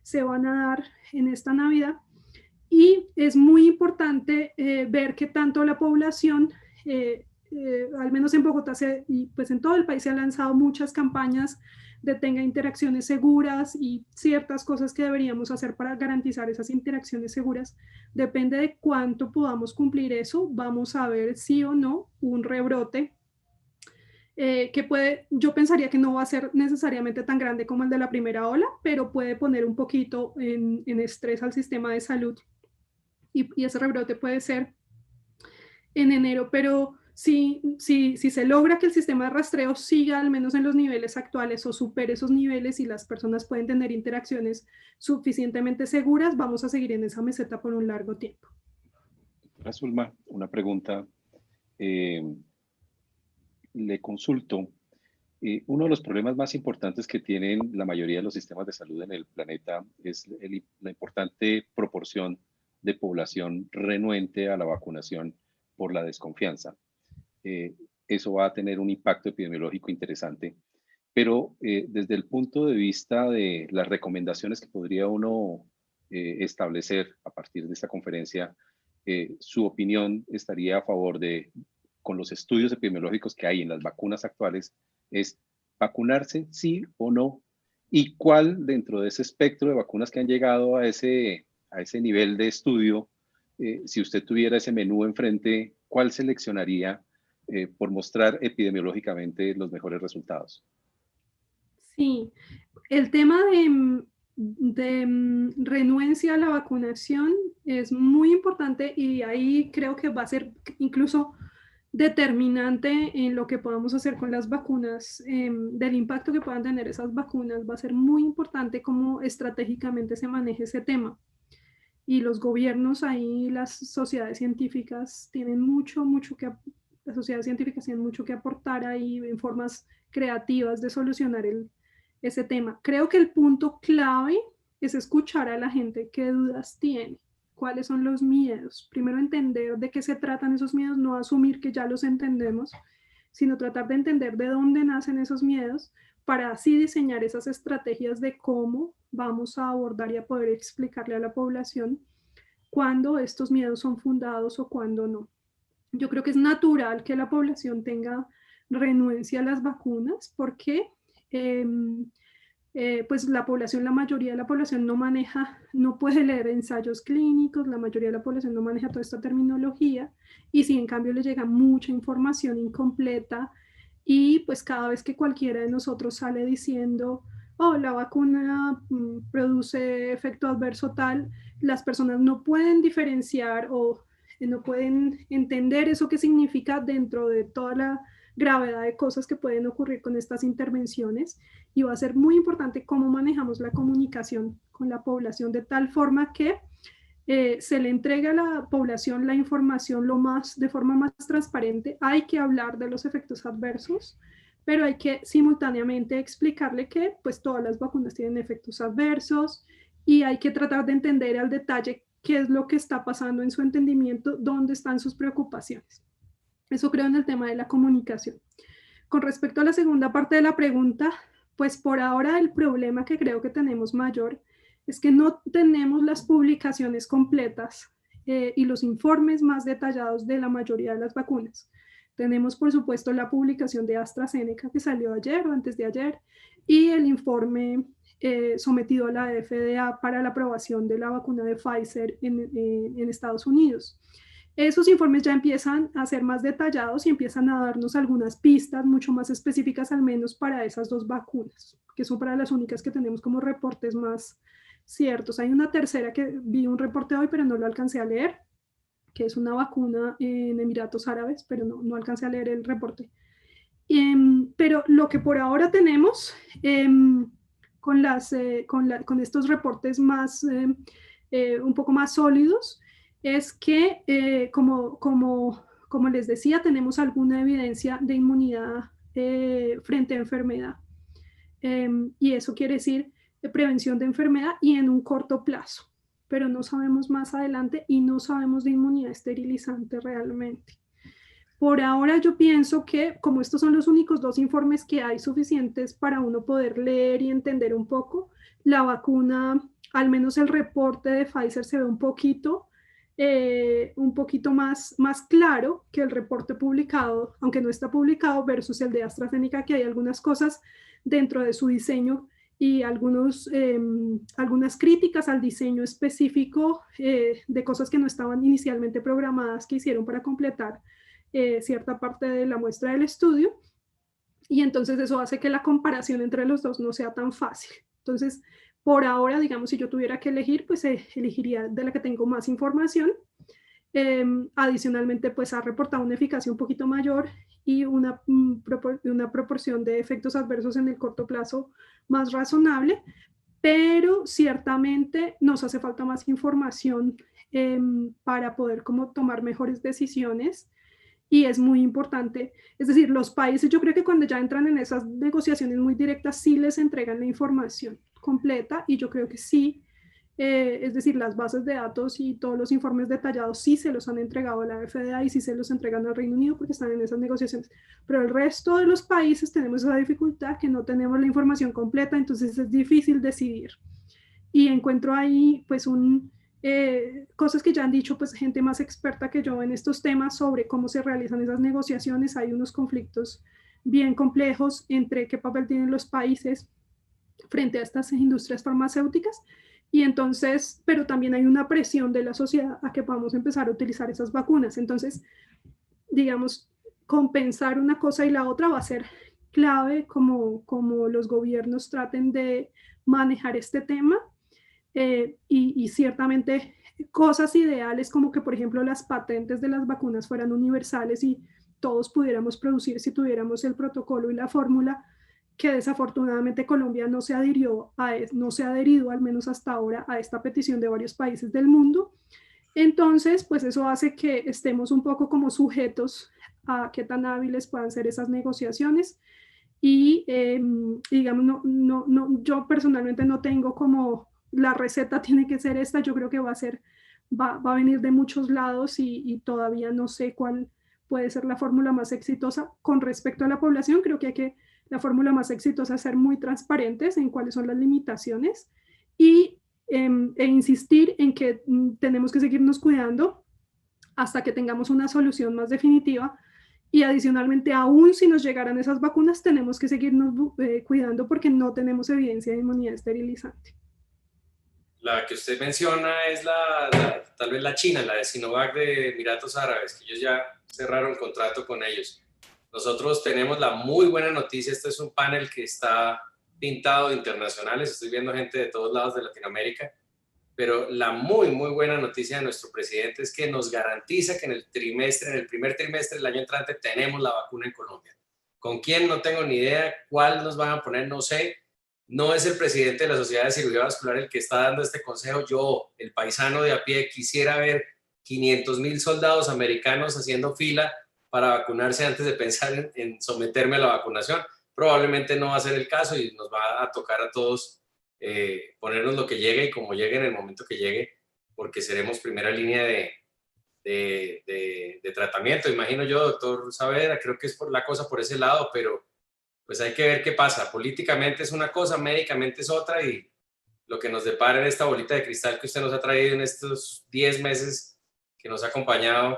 se van a dar en esta Navidad. Y es muy importante ver que tanto la población, al menos en Bogotá y pues en todo el país, se han lanzado muchas campañas de tenga interacciones seguras y ciertas cosas que deberíamos hacer para garantizar esas interacciones seguras. Depende de cuánto podamos cumplir eso, vamos a ver sí o no un rebrote que puede, yo pensaría que no va a ser necesariamente tan grande como el de la primera ola, pero puede poner un poquito en estrés al sistema de salud, y ese rebrote puede ser en enero, pero si se logra que el sistema de rastreo siga al menos en los niveles actuales o supere esos niveles y las personas pueden tener interacciones suficientemente seguras, vamos a seguir en esa meseta por un largo tiempo. Zulma, una pregunta. Le consulto. Uno de los problemas más importantes que tienen la mayoría de los sistemas de salud en el planeta es la importante proporción de población renuente a la vacunación por la desconfianza. Eso va a tener un impacto epidemiológico interesante, pero desde el punto de vista de las recomendaciones que podría uno establecer a partir de esta conferencia, su opinión estaría a favor de, con los estudios epidemiológicos que hay en las vacunas actuales, es vacunarse sí o no, ¿Y cuál dentro de ese espectro de vacunas que han llegado a ese nivel de estudio, si usted tuviera ese menú enfrente, cuál seleccionaría por mostrar epidemiológicamente los mejores resultados? Sí, el tema de renuencia a la vacunación es muy importante y ahí creo que va a ser incluso determinante en lo que podamos hacer con las vacunas, del impacto que puedan tener esas vacunas. Va a ser muy importante cómo estratégicamente se maneje ese tema. Y los gobiernos ahí, las sociedades científicas tienen las sociedades científicas tienen mucho que aportar ahí en formas creativas de solucionar ese tema. Creo que el punto clave es escuchar a la gente qué dudas tiene, cuáles son los miedos. Primero entender de qué se tratan esos miedos, no asumir que ya los entendemos, sino tratar de entender de dónde nacen esos miedos para así diseñar esas estrategias de cómo vamos a abordar y a poder explicarle a la población cuándo estos miedos son fundados o cuándo no. Yo creo que es natural que la población tenga renuencia a las vacunas porque pues la mayoría de la población no puede leer ensayos clínicos, la mayoría de la población no maneja toda esta terminología y si en cambio le llega mucha información incompleta y pues cada vez que cualquiera de nosotros sale diciendo, oh, la vacuna produce efecto adverso tal, las personas no pueden diferenciar o no pueden entender eso que significa dentro de toda la gravedad de cosas que pueden ocurrir con estas intervenciones y va a ser muy importante cómo manejamos la comunicación con la población de tal forma que se le entregue a la población la información de forma más transparente. Hay que hablar de los efectos adversos, pero hay que simultáneamente explicarle que pues todas las vacunas tienen efectos adversos y hay que tratar de entender al detalle qué es lo que está pasando en su entendimiento, dónde están sus preocupaciones. Eso creo en el tema de la comunicación. Con respecto a la segunda parte de la pregunta, pues por ahora el problema que creo que tenemos mayor es que no tenemos las publicaciones completas y los informes más detallados de la mayoría de las vacunas. Tenemos, por supuesto, la publicación de AstraZeneca que salió ayer o antes de ayer y el informe sometido a la FDA para la aprobación de la vacuna de Pfizer en Estados Unidos. Esos informes ya empiezan a ser más detallados y empiezan a darnos algunas pistas mucho más específicas, al menos para esas dos vacunas, que son para las únicas que tenemos como reportes más ciertos. Hay una tercera que vi un reporte hoy, pero no lo alcancé a leer, que es una vacuna en Emiratos Árabes, pero no alcancé a leer el reporte. Pero lo que por ahora tenemos con estos reportes más, un poco más sólidos, es que, como les decía, tenemos alguna evidencia de inmunidad frente a enfermedad. Y eso quiere decir prevención de enfermedad y en un corto plazo, pero no sabemos más adelante y no sabemos de inmunidad esterilizante realmente. Por ahora yo pienso que como estos son los únicos dos informes que hay suficientes para uno poder leer y entender un poco, la vacuna, al menos el reporte de Pfizer se ve un poquito más claro que el reporte publicado, aunque no está publicado, versus el de AstraZeneca, que hay algunas cosas dentro de su diseño y algunas críticas al diseño específico de cosas que no estaban inicialmente programadas, que hicieron para completar cierta parte de la muestra del estudio, y entonces eso hace que la comparación entre los dos no sea tan fácil. Entonces, por ahora, digamos, si yo tuviera que elegir, pues elegiría de la que tengo más información. Adicionalmente, pues ha reportado una eficacia un poquito mayor y una proporción de efectos adversos en el corto plazo más razonable, pero ciertamente nos hace falta más información para poder como tomar mejores decisiones. Y es muy importante, es decir, los países, yo creo que cuando ya entran en esas negociaciones muy directas, sí les entregan la información completa y yo creo que sí, es decir, las bases de datos y todos los informes detallados sí se los han entregado a la FDA y sí se los entregan al Reino Unido porque están en esas negociaciones. Pero el resto de los países tenemos esa dificultad que no tenemos la información completa, entonces es difícil decidir. Y encuentro ahí pues cosas que ya han dicho pues gente más experta que yo en estos temas sobre cómo se realizan esas negociaciones. Hay unos conflictos bien complejos entre qué papel tienen los países frente a estas industrias farmacéuticas. Y entonces, pero también hay una presión de la sociedad a que podamos empezar a utilizar esas vacunas. Entonces, digamos, compensar una cosa y la otra va a ser clave como los gobiernos traten de manejar este tema. Y ciertamente cosas ideales como que, por ejemplo, las patentes de las vacunas fueran universales y todos pudiéramos producir si tuviéramos el protocolo y la fórmula, que desafortunadamente Colombia no se adhirió no se ha adherido, al menos hasta ahora, a esta petición de varios países del mundo. Entonces, pues eso hace que estemos un poco como sujetos a qué tan hábiles puedan ser esas negociaciones. Y digamos, yo personalmente no tengo como la receta tiene que ser esta, yo creo que va a venir de muchos lados y todavía no sé cuál puede ser la fórmula más exitosa. Con respecto a la población, creo que la fórmula más exitosa es ser muy transparentes en cuáles son las limitaciones e insistir en que tenemos que seguirnos cuidando hasta que tengamos una solución más definitiva. Y adicionalmente, aún si nos llegaran esas vacunas, tenemos que seguirnos cuidando porque no tenemos evidencia de inmunidad esterilizante. La que usted menciona es tal vez la China, la de Sinovac de Emiratos Árabes, que ellos ya cerraron contrato con ellos. Nosotros tenemos la muy buena noticia, este es un panel que está pintado de internacionales, estoy viendo gente de todos lados de Latinoamérica, pero la muy buena noticia de nuestro presidente es que nos garantiza que en el primer trimestre del año entrante tenemos la vacuna en Colombia. ¿Con quién? No tengo ni idea. ¿Cuál nos van a poner? No sé. No es el presidente de la Sociedad de Cirugía Vascular el que está dando este consejo. Yo, el paisano de a pie, quisiera ver 500,000 soldados americanos haciendo fila para vacunarse antes de pensar en someterme a la vacunación. Probablemente no va a ser el caso y nos va a tocar a todos ponernos lo que llegue y como llegue en el momento que llegue, porque seremos primera línea de tratamiento. Imagino yo, doctor Saavedra, creo que es por la cosa por ese lado, pero pues hay que ver qué pasa. Políticamente es una cosa, médicamente es otra, y lo que nos depara en esta bolita de cristal que usted nos ha traído en estos 10 meses que nos ha acompañado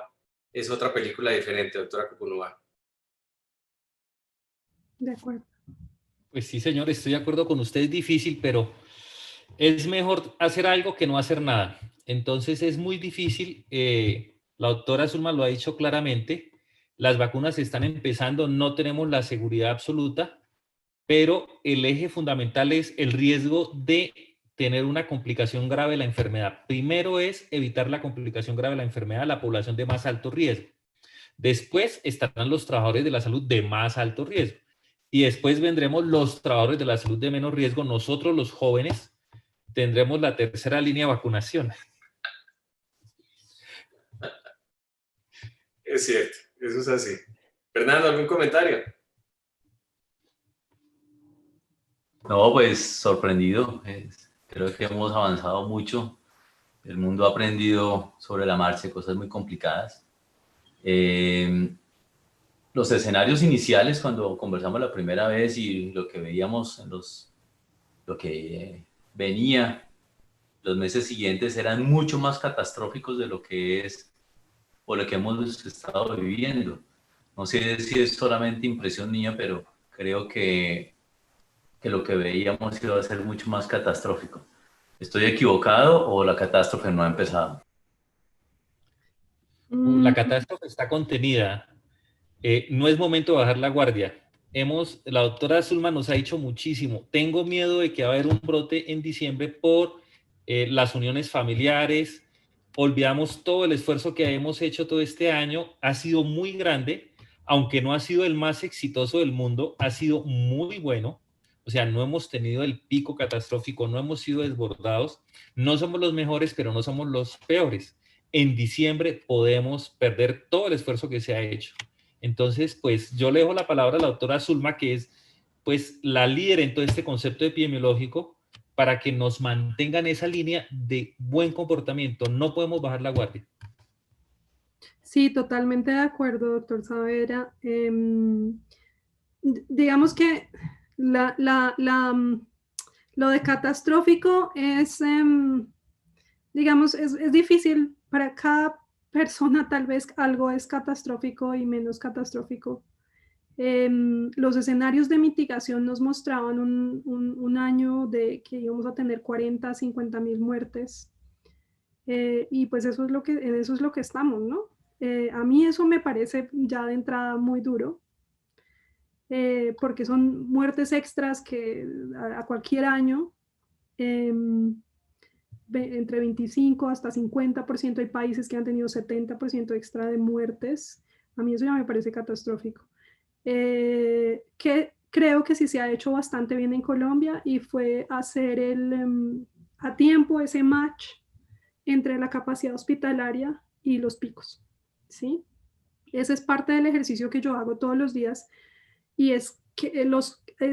es otra película diferente, doctora Cucunúa. De acuerdo. Pues sí, señor, estoy de acuerdo con usted, es difícil, pero es mejor hacer algo que no hacer nada. Entonces es muy difícil, la doctora Zulma lo ha dicho claramente, las vacunas están empezando, no tenemos la seguridad absoluta, pero el eje fundamental es el riesgo de tener una complicación grave de la enfermedad. Primero es evitar la complicación grave de la enfermedad a la población de más alto riesgo. Después estarán los trabajadores de la salud de más alto riesgo. Y después vendremos los trabajadores de la salud de menos riesgo. Nosotros, los jóvenes, tendremos la tercera línea de vacunación. Es cierto, eso es así. Fernando, ¿algún comentario? No, pues sorprendido. Creo que hemos avanzado mucho. El mundo ha aprendido sobre la marcha cosas muy complicadas. Los escenarios iniciales cuando conversamos la primera vez y lo que veíamos lo que venía los meses siguientes eran mucho más catastróficos de lo que es o lo que hemos estado viviendo. No sé si es solamente impresión mía, pero creo que lo que veíamos iba a ser mucho más catastrófico. ¿Estoy equivocado o la catástrofe no ha empezado? La catástrofe está contenida. No es momento de bajar la guardia. La doctora Zulma nos ha dicho muchísimo. Tengo miedo de que va a haber un brote en diciembre por las uniones familiares. Olvidamos todo el esfuerzo que hemos hecho todo este año. Ha sido muy grande, aunque no ha sido el más exitoso del mundo, ha sido muy bueno. O sea, no hemos tenido el pico catastrófico, no hemos sido desbordados. No somos los mejores, pero no somos los peores. En diciembre podemos perder todo el esfuerzo que se ha hecho. Entonces, pues yo le dejo la palabra a la doctora Zulma, que es pues la líder en todo este concepto epidemiológico, para que nos mantengan esa línea de buen comportamiento. No podemos bajar la guardia. Sí, totalmente de acuerdo, doctor Saavedra. Digamos que lo de catastrófico es, digamos, es difícil para cada persona. Tal vez algo es catastrófico y menos catastrófico. Los escenarios de mitigación nos mostraban un año de que íbamos a tener 40, 50 mil muertes. Y pues en eso es lo que estamos, ¿no? A mí eso me parece ya de entrada muy duro, porque son muertes extras que a cualquier año, entre 25 hasta 50%, hay países que han tenido 70% extra de muertes. A mí eso ya me parece catastrófico. Que creo que sí se ha hecho bastante bien en Colombia y fue hacer a tiempo ese match entre la capacidad hospitalaria y los picos, ¿sí? Ese es parte del ejercicio que yo hago todos los días y es que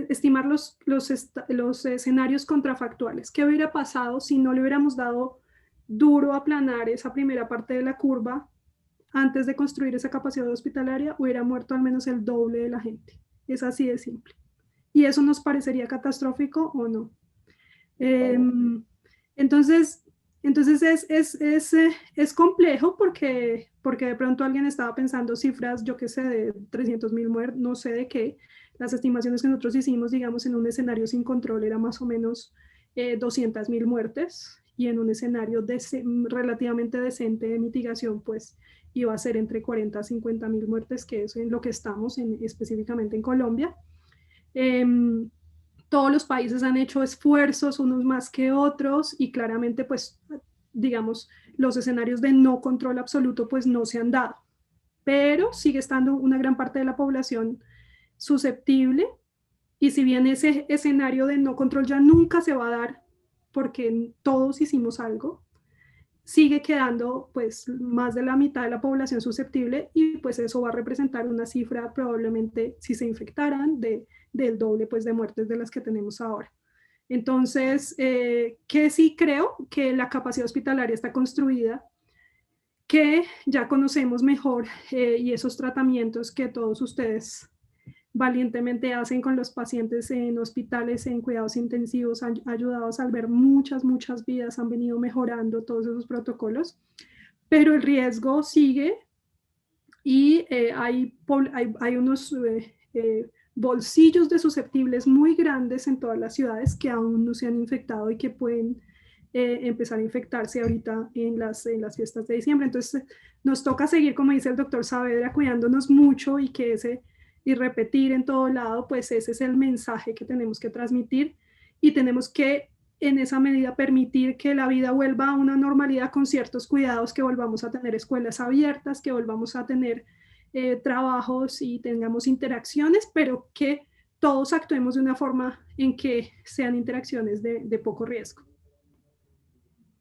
estimar los escenarios contrafactuales. ¿Qué hubiera pasado si no le hubiéramos dado duro a aplanar esa primera parte de la curva antes de construir esa capacidad hospitalaria? Hubiera muerto al menos el doble de la gente. Es así de simple. ¿Y eso nos parecería catastrófico o no? Entonces es complejo porque de pronto alguien estaba pensando cifras, yo qué sé, de 300.000 muertos, no sé de qué. Las estimaciones que nosotros hicimos, digamos, en un escenario sin control era más o menos 200.000 muertes, y en un escenario relativamente decente de mitigación, pues iba a ser entre 40 a 50.000 muertes, que es en lo que estamos específicamente en Colombia. Todos los países han hecho esfuerzos, unos más que otros, y claramente, pues, digamos, los escenarios de no control absoluto, pues, no se han dado. Pero sigue estando una gran parte de la población susceptible, y si bien ese escenario de no control ya nunca se va a dar, porque todos hicimos algo, sigue quedando, pues, más de la mitad de la población susceptible, y pues eso va a representar una cifra probablemente, si se infectaran, del doble, pues, de muertes de las que tenemos ahora. Entonces, que sí creo que la capacidad hospitalaria está construida, que ya conocemos mejor, y esos tratamientos que todos ustedes valientemente hacen con los pacientes en hospitales, en cuidados intensivos, han ayudado a salvar muchas vidas, han venido mejorando todos esos protocolos, pero el riesgo sigue, y hay unos bolsillos de susceptibles muy grandes en todas las ciudades que aún no se han infectado y que pueden empezar a infectarse ahorita en las fiestas de diciembre. Entonces nos toca seguir, como dice el doctor Saavedra, cuidándonos mucho, y repetir en todo lado, pues ese es el mensaje que tenemos que transmitir, y tenemos que en esa medida permitir que la vida vuelva a una normalidad con ciertos cuidados, que volvamos a tener escuelas abiertas, que volvamos a tener trabajos y tengamos interacciones, pero que todos actuemos de una forma en que sean interacciones de poco riesgo.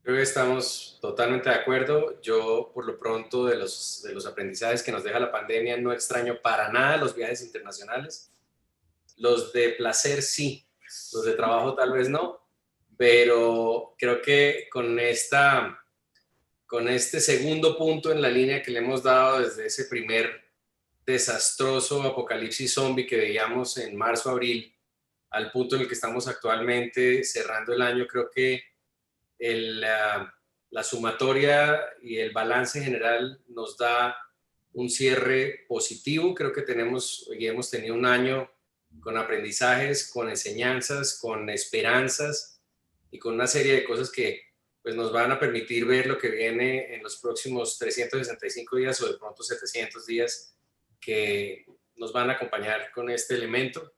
Creo que estamos totalmente de acuerdo. Yo, por lo pronto, de los aprendizajes que nos deja la pandemia, no extraño para nada los viajes internacionales. Los de placer sí, los de trabajo tal vez no, pero creo que con este segundo punto en la línea que le hemos dado desde ese primer desastroso apocalipsis zombie que veíamos en marzo, abril, al punto en el que estamos actualmente cerrando el año, creo que la sumatoria y el balance general nos da un cierre positivo. Creo que hemos tenido un año con aprendizajes, con enseñanzas, con esperanzas y con una serie de cosas que pues, nos van a permitir ver lo que viene en los próximos 365 días o de pronto 700 días, que nos van a acompañar con este elemento,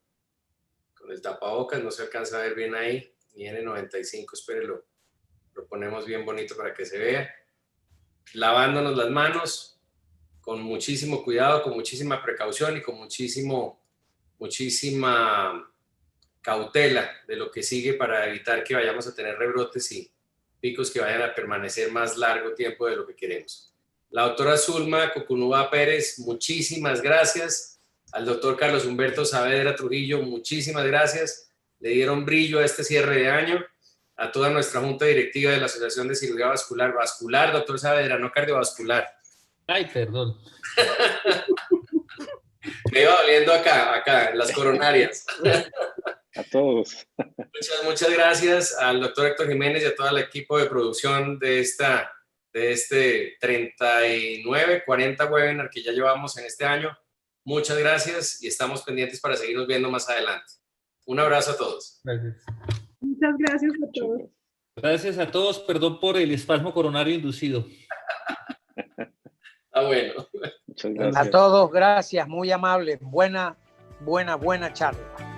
con el tapabocas. No se alcanza a ver bien ahí, ni N95, espérenlo. Lo ponemos bien bonito para que se vea. Lavándonos las manos con muchísimo cuidado, con muchísima precaución y con muchísima cautela de lo que sigue, para evitar que vayamos a tener rebrotes y picos que vayan a permanecer más largo tiempo de lo que queremos. La doctora Zulma Cucunúa Pérez, muchísimas gracias. Al doctor Carlos Humberto Saavedra Trujillo, muchísimas gracias. Le dieron brillo a este cierre de año. A toda nuestra junta directiva de la Asociación de Cirugía Vascular, doctor Saavedra, no cardiovascular. Ay, perdón. Me iba doliendo acá, en las coronarias. A todos. Muchas gracias al doctor Héctor Jiménez y a todo el equipo de producción de este 39, 40 webinar que ya llevamos en este año. Muchas gracias y estamos pendientes para seguirnos viendo más adelante. Un abrazo a todos. Gracias. Muchas gracias a todos. Gracias a todos. Perdón por el espasmo coronario inducido. Bueno. Muchas gracias. A todos, gracias, muy amable. Buena charla.